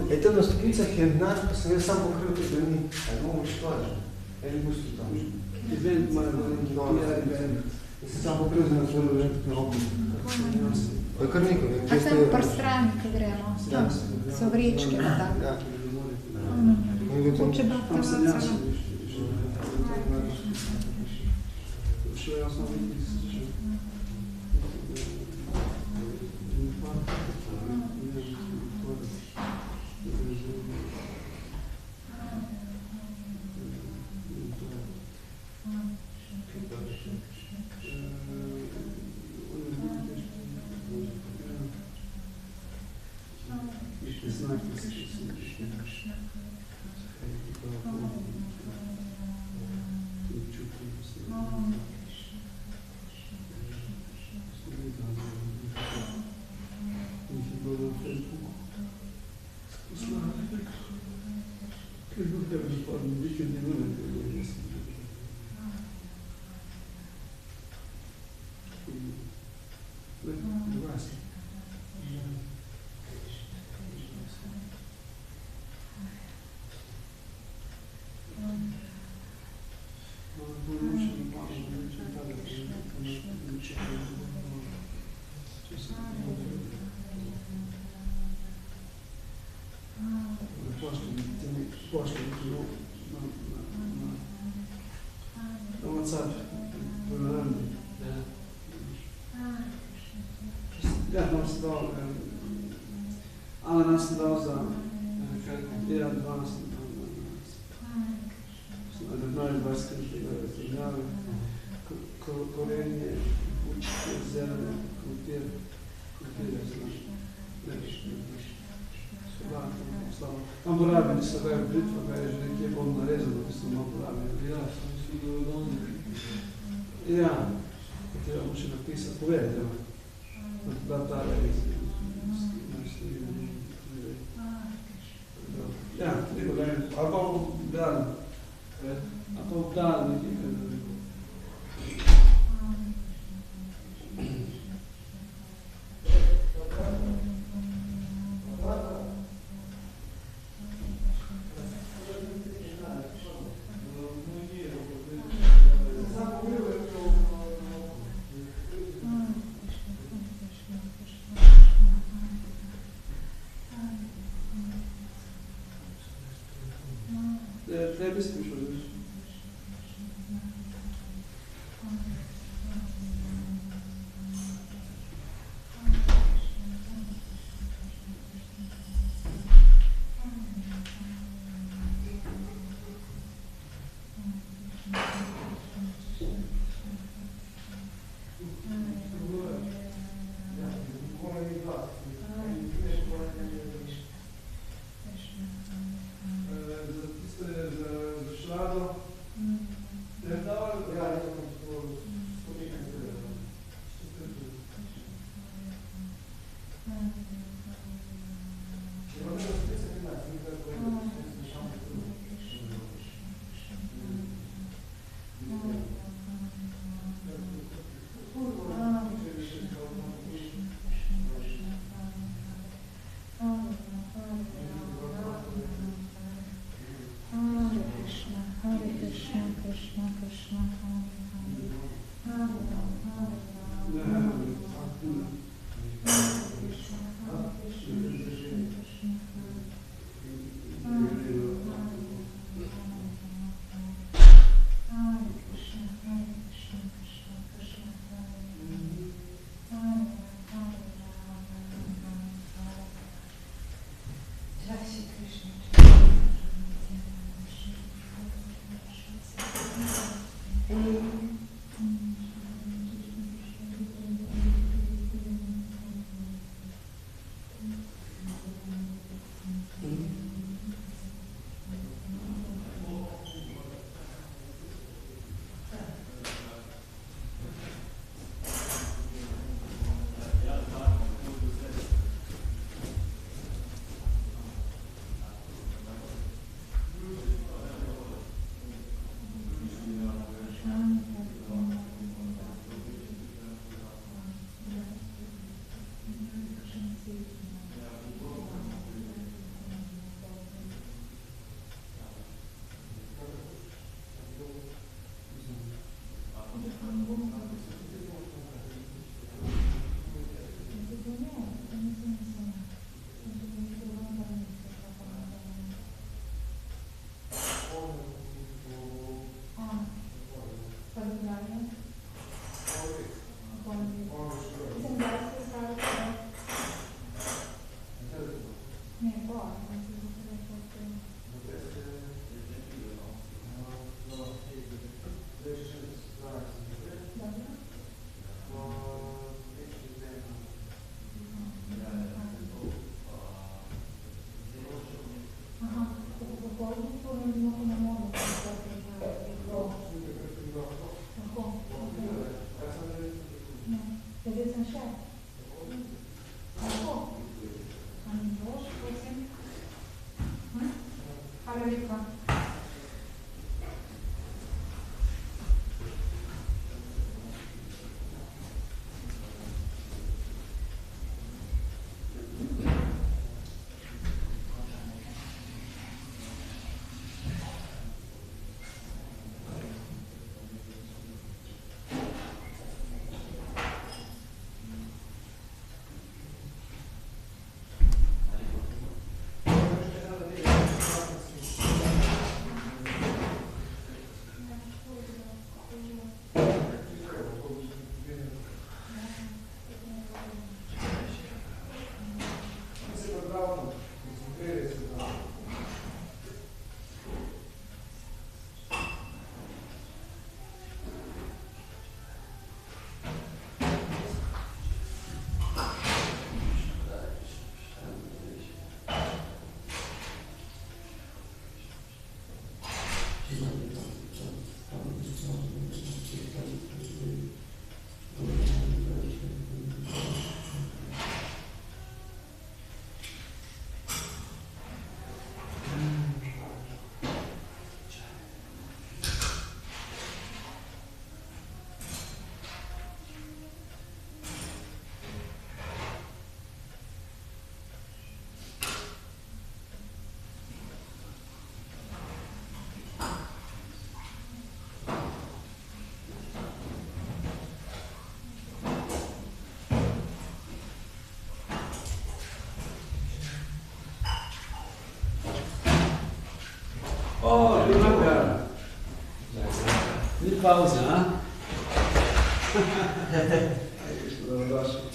Speaker 6: Ето на стопицах е над, pa sem jaz sam pokril te dani. Ali bomo še tlažili? Ali gusto tam?
Speaker 2: Event mora biti event.
Speaker 6: Jaz sem sam pokril za nas vrlo event na obni. Pa je kar nekaj.
Speaker 7: A sem par strani, ko gremo. Tam so vrečke.
Speaker 6: Ja.
Speaker 7: Hoče bak tam celo.
Speaker 2: Še jaz sam nekaj. Ja, nam se dal, Ana nam se dal za 12. Korenje, učitelj, zelene, krompir, tam porabim, da se ga je britva, ga je že nekje bolj narezano, da se malo porabim. Ja, sem si ga odolni. Ja, treba mu še napisati, povedati, da ta rez. Ja, treba ga je, ali pa obdali. Ali pa obdali nekaj, kaj da rekel. Tebi si prišel, veš? O, Ljubljana. Ni pauze, a? Dobrodošli.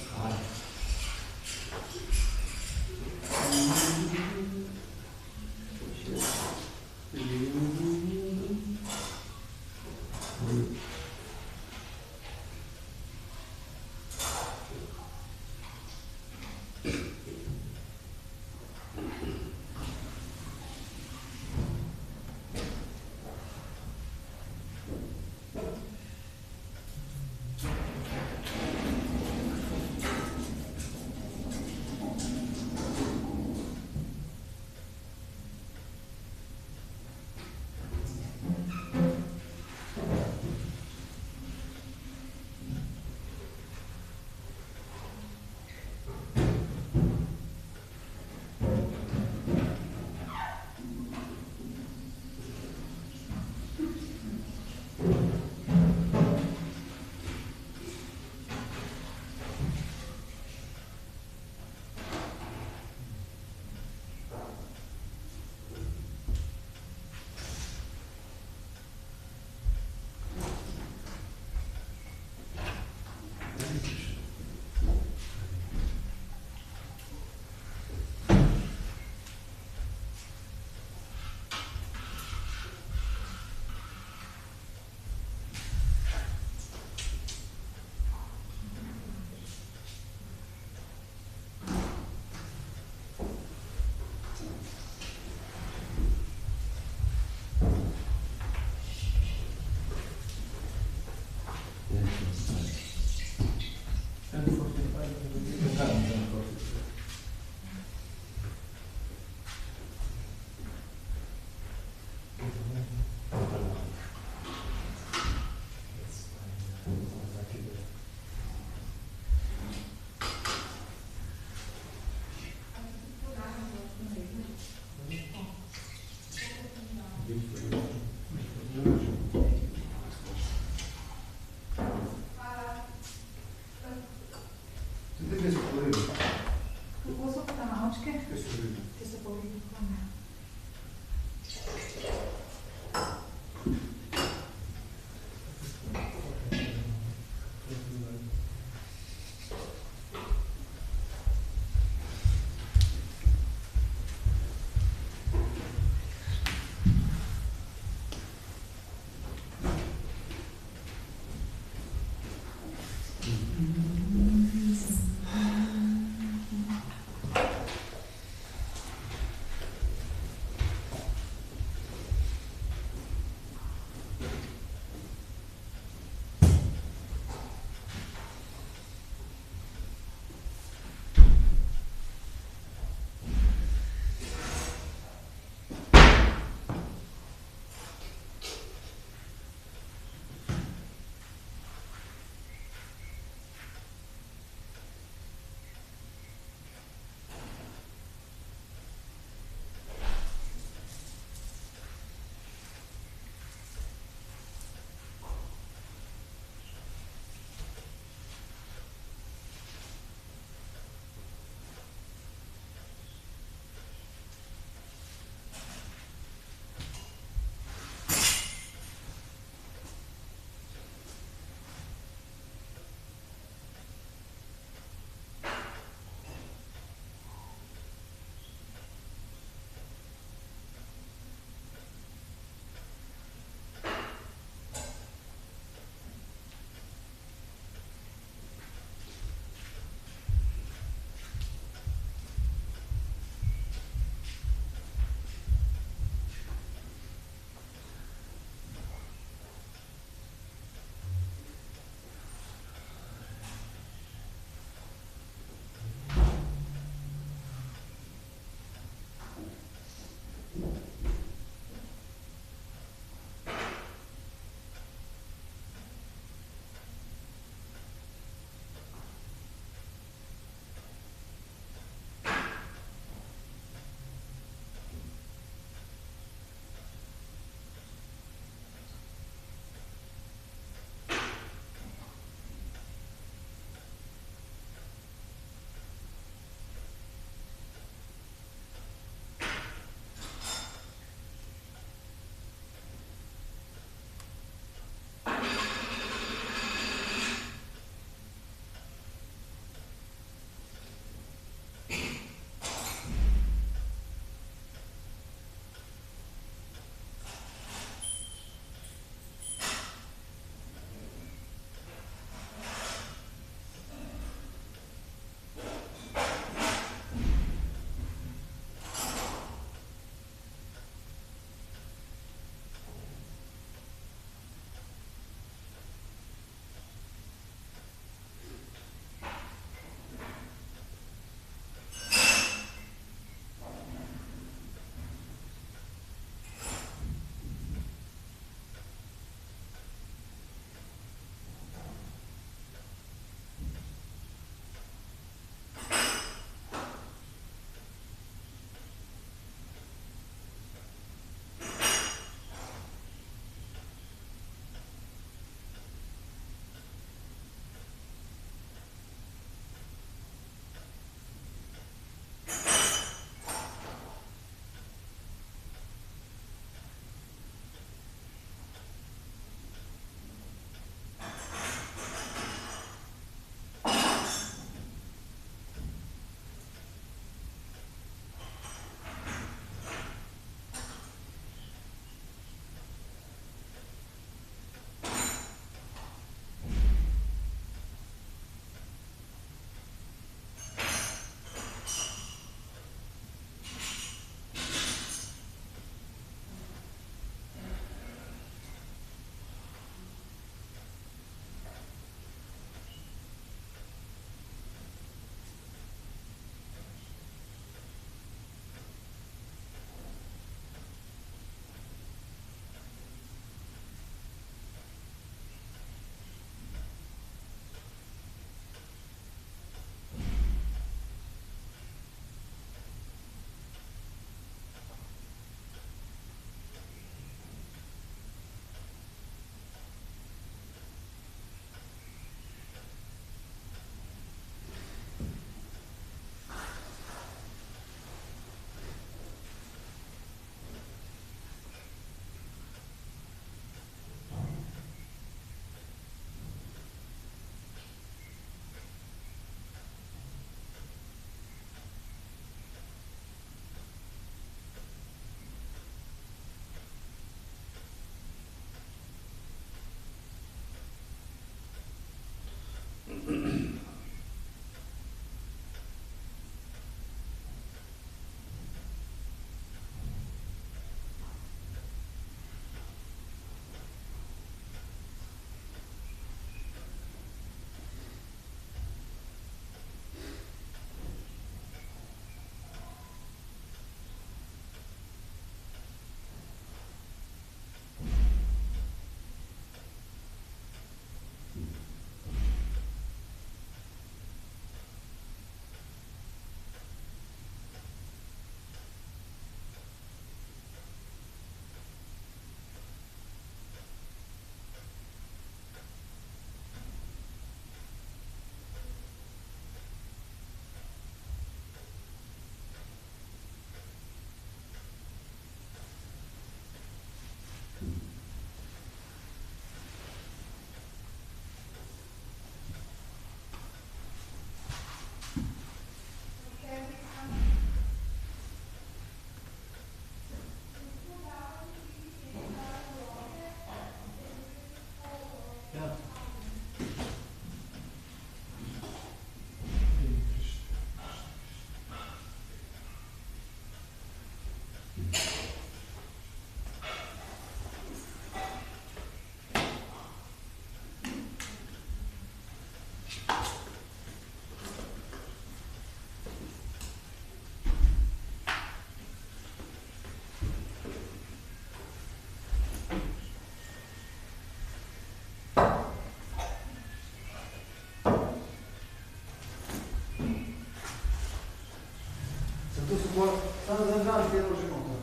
Speaker 6: Samo za dan delo že mogo.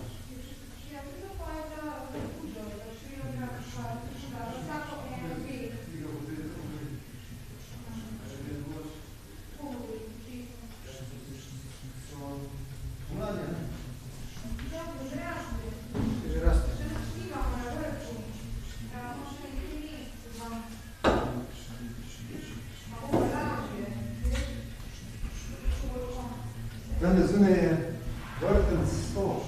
Speaker 6: Danes zunaj je vrten stol.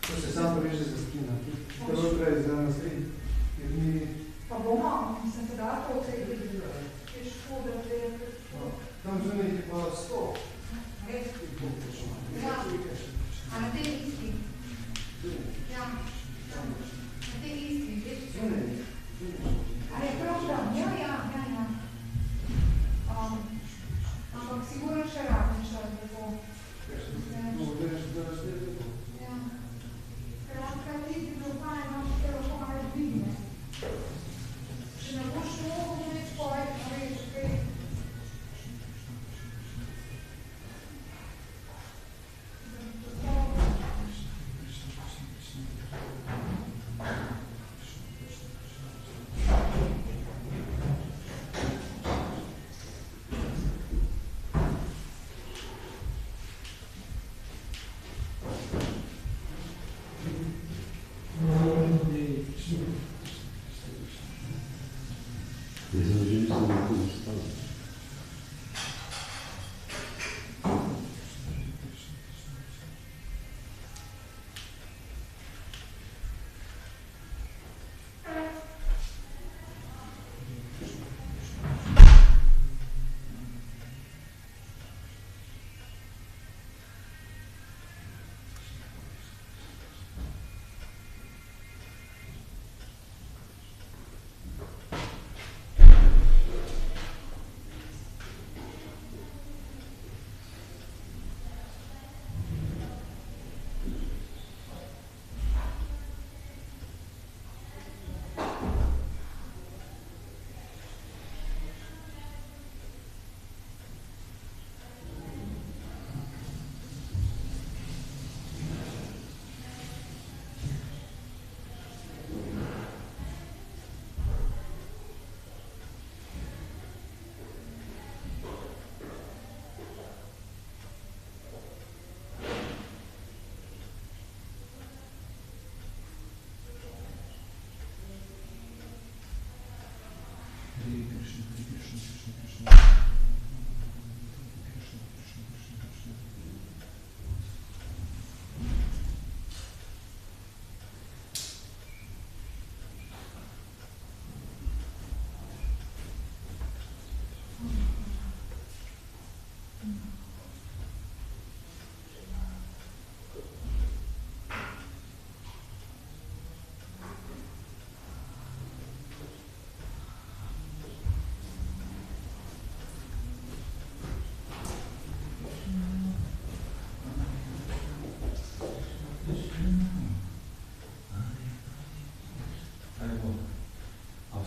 Speaker 6: To se sam preže za skina. Prvo prej za nas tri. Jer mi...
Speaker 3: Pa bomo, mislim se da to odrediti. Je škoda, da je...
Speaker 6: Tam zunaj je pa 100.
Speaker 3: Res? Ja. A na tej isti? Ja. Na tej isti?
Speaker 6: Zunaj.
Speaker 3: A je prav tam? Ja. Ampak sigurno še rabim čas, da bo. Ja. Kaj vidi, da pa imaš telefone vidne. Če ne boš mogel več povedati, a veš, kaj?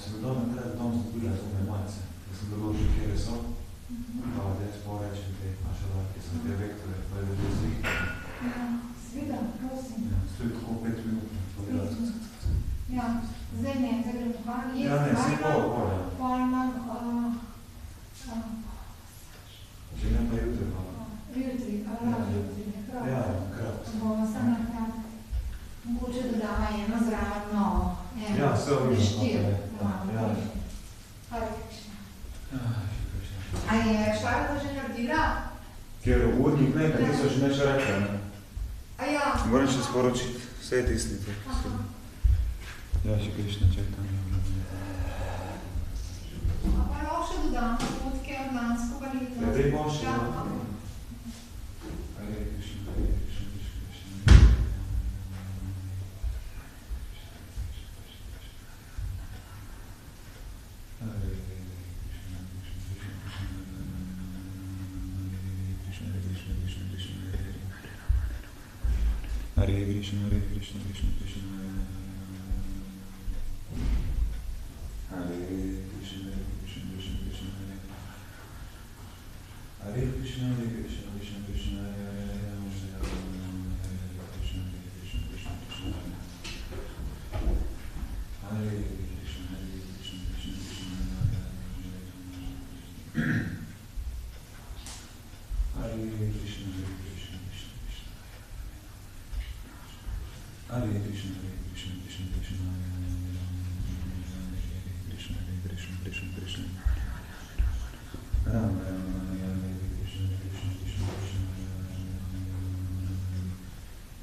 Speaker 4: sem doma treba dom zbudila zunaj malce, da sem določil, kjer so, pa odec porečem te naše lahke, sem te vektore, pa je ljudje zvihtali.
Speaker 3: Ja, seveda, prosim.
Speaker 4: Ja, stoji tako 5 minut, povedati.
Speaker 3: Ja, zdaj ne, zdaj grem pohvaliti.
Speaker 4: Ja, ne, si pol, ja.
Speaker 3: Pol imam,
Speaker 4: Če ne pa jutri, pa.
Speaker 3: Jutri,
Speaker 4: Ja, krat.
Speaker 3: Bomo samo nakrat. Mogoče dodava eno zraven novo.
Speaker 4: Ja, vse vidim.
Speaker 3: Štiri.
Speaker 4: Ja.
Speaker 3: Hare Krišna. A je Šarda že naredila?
Speaker 4: Ker urnik nekaj, ti so že neče rekla, ne?
Speaker 3: A ja.
Speaker 4: Moram še sporočiti, vse je tisnite. Ja, še Krišna čekam.
Speaker 3: Pa lahko še dodam fotke od lanskega leta.
Speaker 4: Ja, daj boš,
Speaker 3: ja.
Speaker 4: Hare Krišna, Hare Krišna, Krišna Krišna. Hare Krišna, Hare Krišna, Krišna Krišna. Hare Krišna, Hare Krišna, Krišna Krišna. Hare Krišna, Hare Krišna, Krišna Krišna. Hare Krišna, Hare Krišna, Krišna Krišna. Hare Krišna, Hare Krišna, Krišna Krišna. Hare Krišna, Hare Krišna, Krišna Krišna. Hare Krišna, Hare Krišna, Krišna Krišna. Krishna, Krishna. Rama, Rama, Hare Krishna, Krishna, Krishna, Krishna.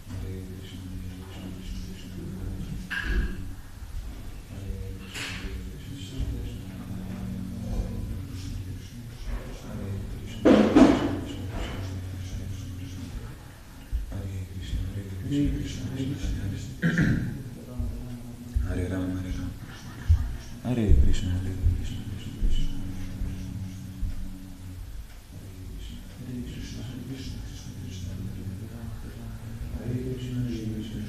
Speaker 4: Hare Krishna, Krishna, Krishna, Krishna. Hare Krishna, Krishna, Krishna, Hare Krishna, Krishna, Hare Krishna, Krishna, Krishna. Hare Rama, Hare Rama. Hare Krishna, Hare Krishna, Krishna Krishna. Hare Krishna, Hare Krishna, Krishna Krishna. Hare Krishna, Hare Krishna, Krishna Krishna.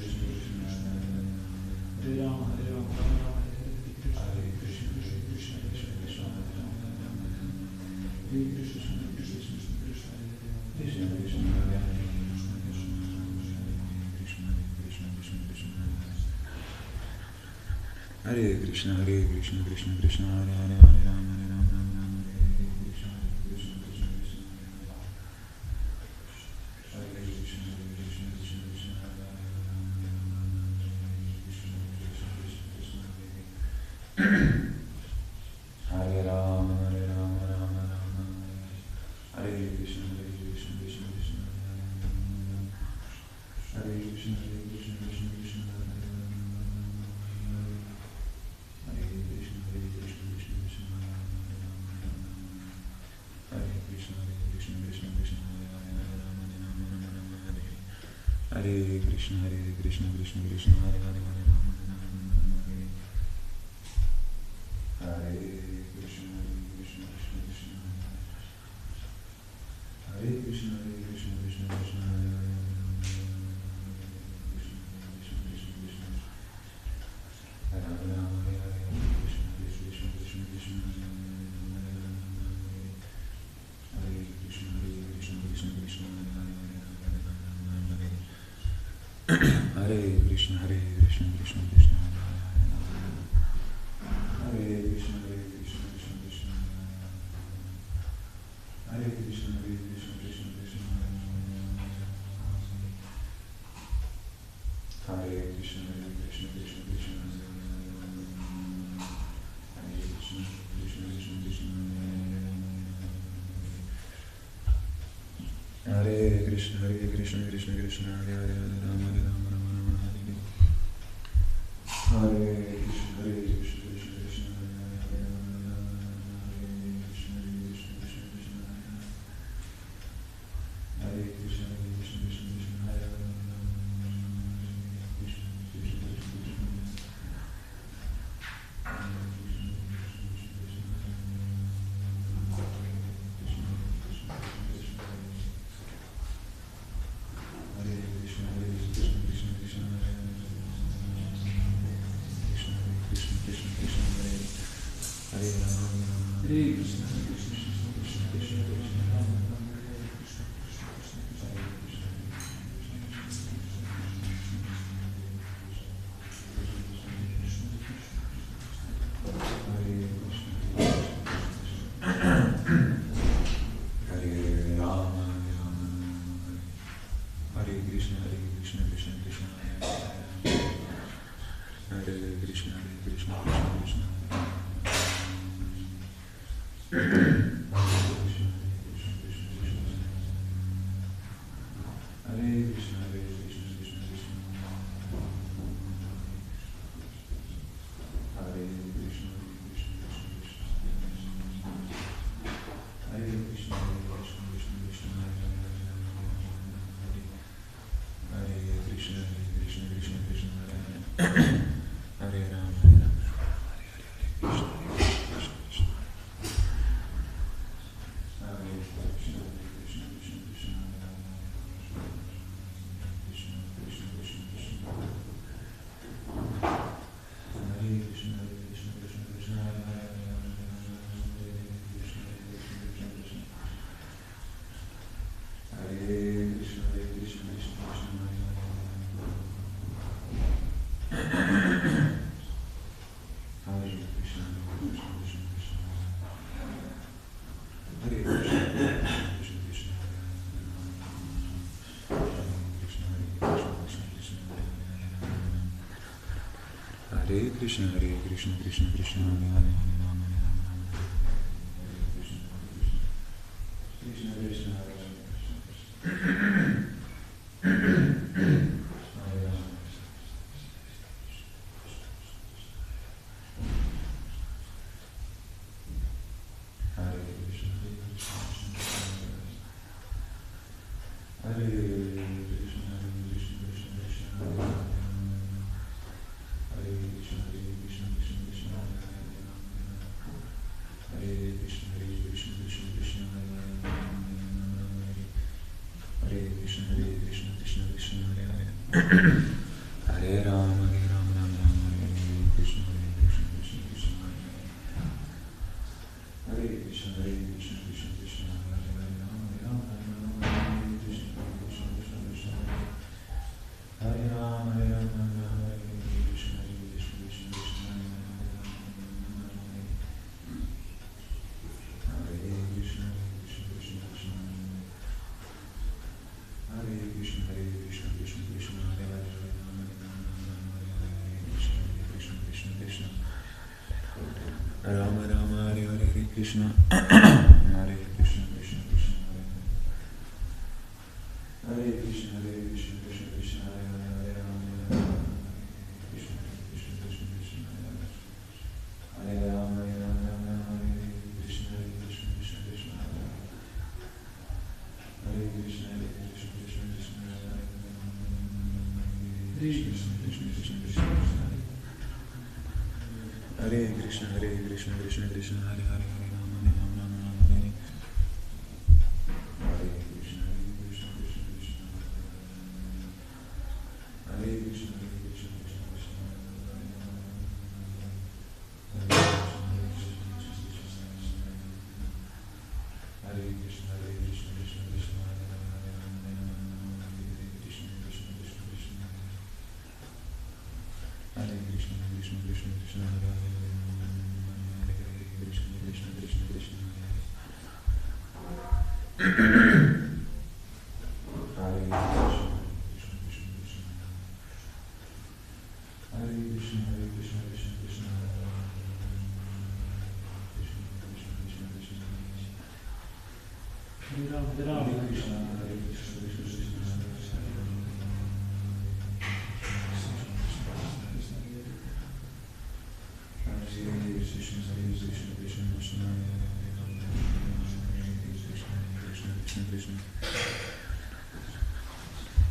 Speaker 4: Hare Rama, Hare Rama, Hare Krishna, Hare Krishna, Krishna Krishna. Hare Krishna, Hare Krishna, Krishna Krishna. Krishna Krishna, Hare Krishna, Krishna Krishna, Krishna Krishna, Krishna. Hare Krishna, Hare Krishna, Krishna Krishna, Hare Hare, Hare Rama, Hare Rama, Hare Krishna, Hare Krishna, Krishna Krishna. Hare Krishna, Hare Krishna, Krishna Krishna, Hare Hare, Hare Rama, Hare Rama, Rama Rama, Hare Krishna, Hare Krishna, Krishna Krishna, Hare Krishna, Hare Krishna, Krishna Krishna, Hare Hare. Hare Krishna, Hare Krishna, Krishna Krishna, Hare Hare, Hare Rama, Hare Rama, Hare Krishna, Hare Krishna, Krishna Krishna, Hare Krishna, Hare Krishna, Krishna Krishna, Hare Hare, Hare Rama, Hare Krishna, Hare Krishna, Krishna Krishna, Hare Krishna, Hare Krishna, Krishna Krishna, Hare Hare. Hare Krishna, Hare Krishna, Krishna Krishna, Hare Krishna, Hare Krishna, Krishna Krishna, Hare Krishna, Hare Krishna, Krishna Krishna, Hare Krishna, Hare Krishna, Krishna Krishna, Hare Krishna, Krishna Krishna, Krishna. Hare Krishna, Hare Krishna, Krishna Krishna, Hare Hare, Hare Rama, Hare Rama, Rama Rama, Hare Hare. Hare Krishna, Hare Krishna, Krishna Krishna, Hare Hare, Hare Rama, Hare Rama, Hare Krishna, Hare Krishna, Krishna Krishna, Hare Krishna, Hare Krishna, Krishna Krishna, Hare Hare, Hare Krishna, Krishna Krishna, Krishna Krishna, Hare Krishna, Hare Krishna, Krishna Krishna, Hare Hare, Krishna Krishna, Hare Hare Rama, Hare Rama, Rama Rama, Hare Krishna, Krishna Krishna, Hare Krishna, Hare Krishna, Krishna Krishna, Hare Rama, Hare Krishna, Krishna Krishna, Hare Rama, Hare Rama, Hare Krishna, Krishna Krishna, Hare Krishna, Krishna Krishna, Hare Krishna, Hare Krishna, Krishna Krishna, Hare Rama Rama, Hare Hare, Krishna, Hare Krishna, Krishna Krishna, Hare Krishna, Hare Krishna, Krishna Krishna, Hare Rama, Krishna Krishna, Krishna Krishna, Hare Rama, Hare Krishna, Krishna Krishna, Krishna Hare Krishna, Hare Krishna, Krishna Krishna, Hare Krishna, Krishna Krishna, Krishna Hare Krishna, Hare Krishna, Krishna Krishna, Hare Hare, Hare Rama, Hare Rama, Rama Rama, Hare Hare Krishna, Hare Krishna, Krishna Krishna, Hare Krishna, Hare Krishna, Krishna Krishna, Hare Krishna, Hare Krishna, Krishna Krishna, Hare Krishna, Krishna Krishna, Krishna Hare Krishna, Hare Krishna, Krishna Krishna, Hare Hare, Krishna Krishna, Krishna Krishna,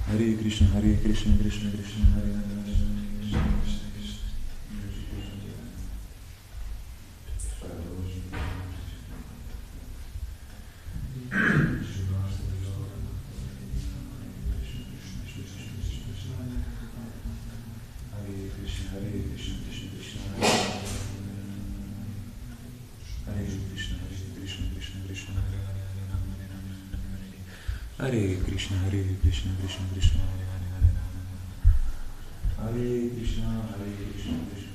Speaker 4: Hare Krishna, Hare Krishna, Hare Krishna, Krishna Krishna, Hare Rama, Hare Krishna, Hare Krishna, Krishna Krishna, Hare Krishna, Hare Krishna, Krishna Krishna, Hare Hare. Hare Krishna, Hare Krishna, Krishna Krishna, Hare Hare, Hare Rama, Hare Krishna, Hare Krishna, Krishna